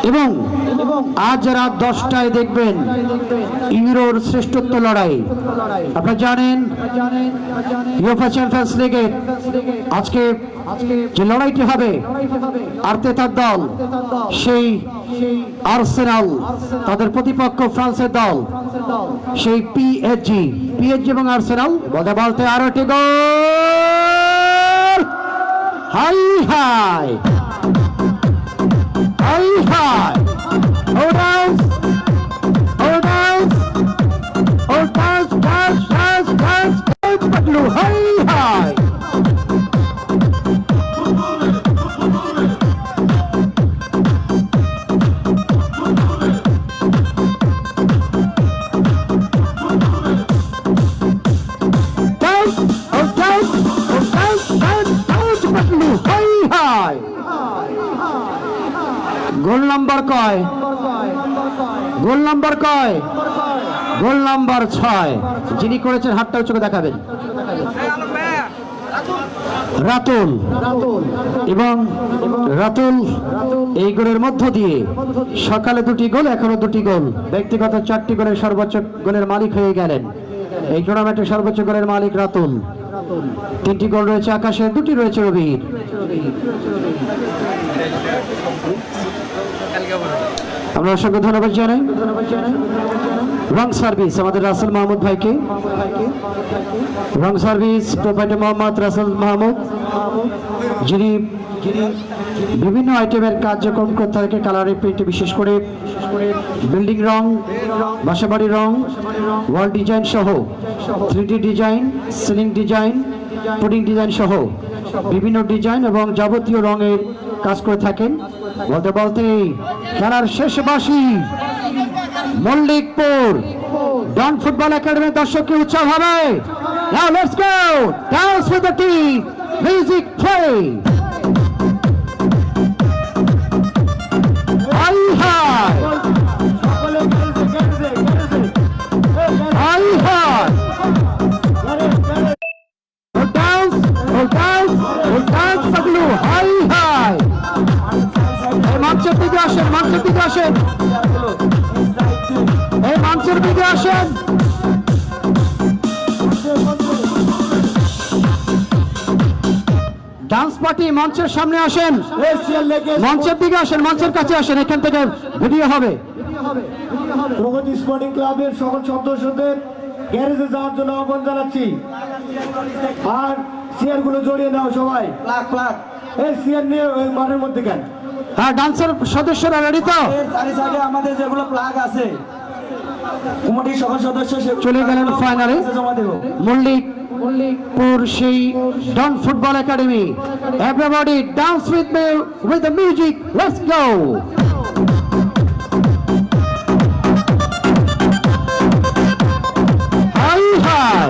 এবং আজ রাত 10টায় দেখবেন ইউরোর শ্রেষ্ঠত্ব লড়াই। আপনারা জানেন ইউএফএ চ্যাম্পিয়ন্স লিগের আজকে যে লড়াইটি হবে, আর্তেতার দল সেই আর্সেনাল, তাদের প্রতিপক্ষ ফ্রান্সের দল সেই পিএসজি এবং আর্সেনাল। বলতে আরো একটি goal! Hi hi hi hi! Hi hi! Goal number কয়? গোল নাম্বার কয়? Goal number 6। যিনি করেছেন হাতটা উঁচু দেখাবেন। রাতুল। এবং রাতুল এই গোলের মধ্য দিয়ে সকালে 2টি গোল, এখনো 2টি গোল, ব্যক্তিগত 4টি গোলের সর্বোচ্চ গোলের মালিক হয়ে গেলেন। এই টুর্নামেন্টের সর্বোচ্চ গোলের মালিক রাতুল। 3টি গোল রয়েছে আকাশের, 2টি রয়েছে রবির। আমরা অসংখ্য ধন্যবাদ জানাই রং সার্ভিস আমাদের রাসেল মাহমুদ ভাইকে। রং সার্ভিস প্রোপাইটার মোহাম্মদ রাসেল মাহমুদ, যিনি বিভিন্ন আইটেমের কার্যক্রম করতে থাকে, কালারের পেন্টে বিশেষ করে বিল্ডিং রং, বাসাবাড়ি রং, ওয়াল ডিজাইন সহ 3D design, ceiling design, pudding design সহ বিভিন্ন ডিজাইন এবং যাবতীয় রঙের কাজ করে থাকেন। বলতে খেলার শেষ বাসি মল্লিকপুর ডন ফুটবল একাডেমির দর্শককে উৎসব হবে। Now let's go dance with the team, music play. Hi hi hi hi! Paglu hi high! মঞ্চের দিকে আসেন, মঞ্চের দিকে আসেন, এই মঞ্চের দিকে আসেন। ডান্স পার্টি মঞ্চের সামনে আসেন, এশিয়ান লেগে মঞ্চের দিকে আসেন, মঞ্চের কাছে আসেন, এখান থেকে ভিডিও হবে। প্রগতি স্পোর্টিং ক্লাবের সকল সদস্যদের গ্যারেজে যাওয়ার জন্য আহ্বান জানাচ্ছি। আর চেয়ার গুলো জড়িয়ে নাও সবাই, প্লাগ প্লাগ এই চেয়ার নিয়ে ওই মাঠের মধ্যে কেন? হ্যাঁ, ডান্সের সদস্যরা রেডি তো? চারি সাইডে আমাদের যেগুলো প্লাগ আছে কমিটির সকল সদস্য চলে গেলেন ফাইনালে জমা দেবো। মল্লিকপুর সেই Don football academy. Everybody dance with me with the music, let's go. Hi hi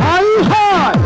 hi hi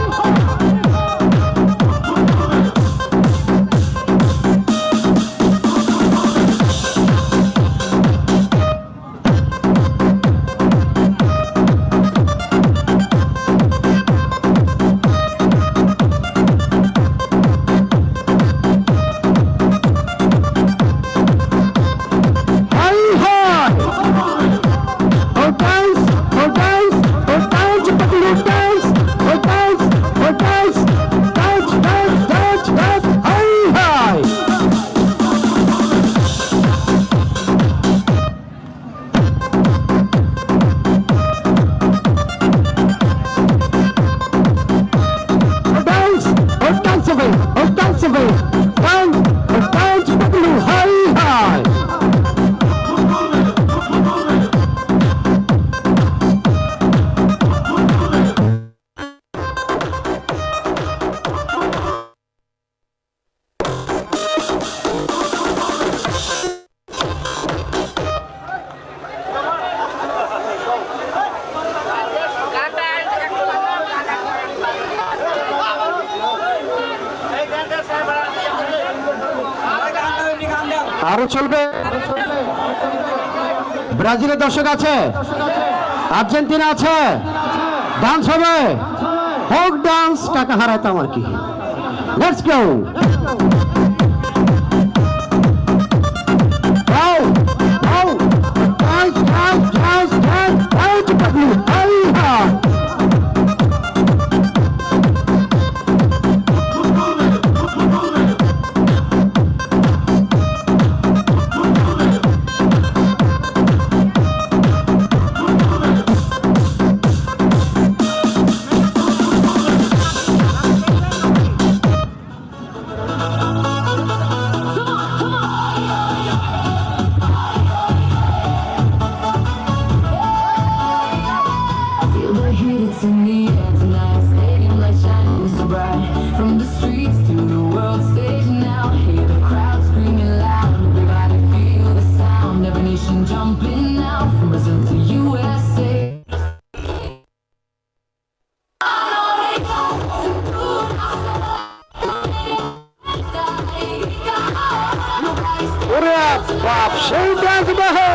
আরো চলবে। ব্রাজিলের দর্শক আছে, আর্জেন্টিনা আছে, ডান্স হবে, ফোক ডান্স, টাকা হারাইতাম আর কি। Let's go. Feel the heat, it's in the air tonight. Stadium lights shining so bright. From the streets to the world stage now. Hear the crowd screaming loud. Everybody feel the sound. Every nation jumping now. From Brazil to USA. ওরে বাপ, সেই ডান্স দেখো।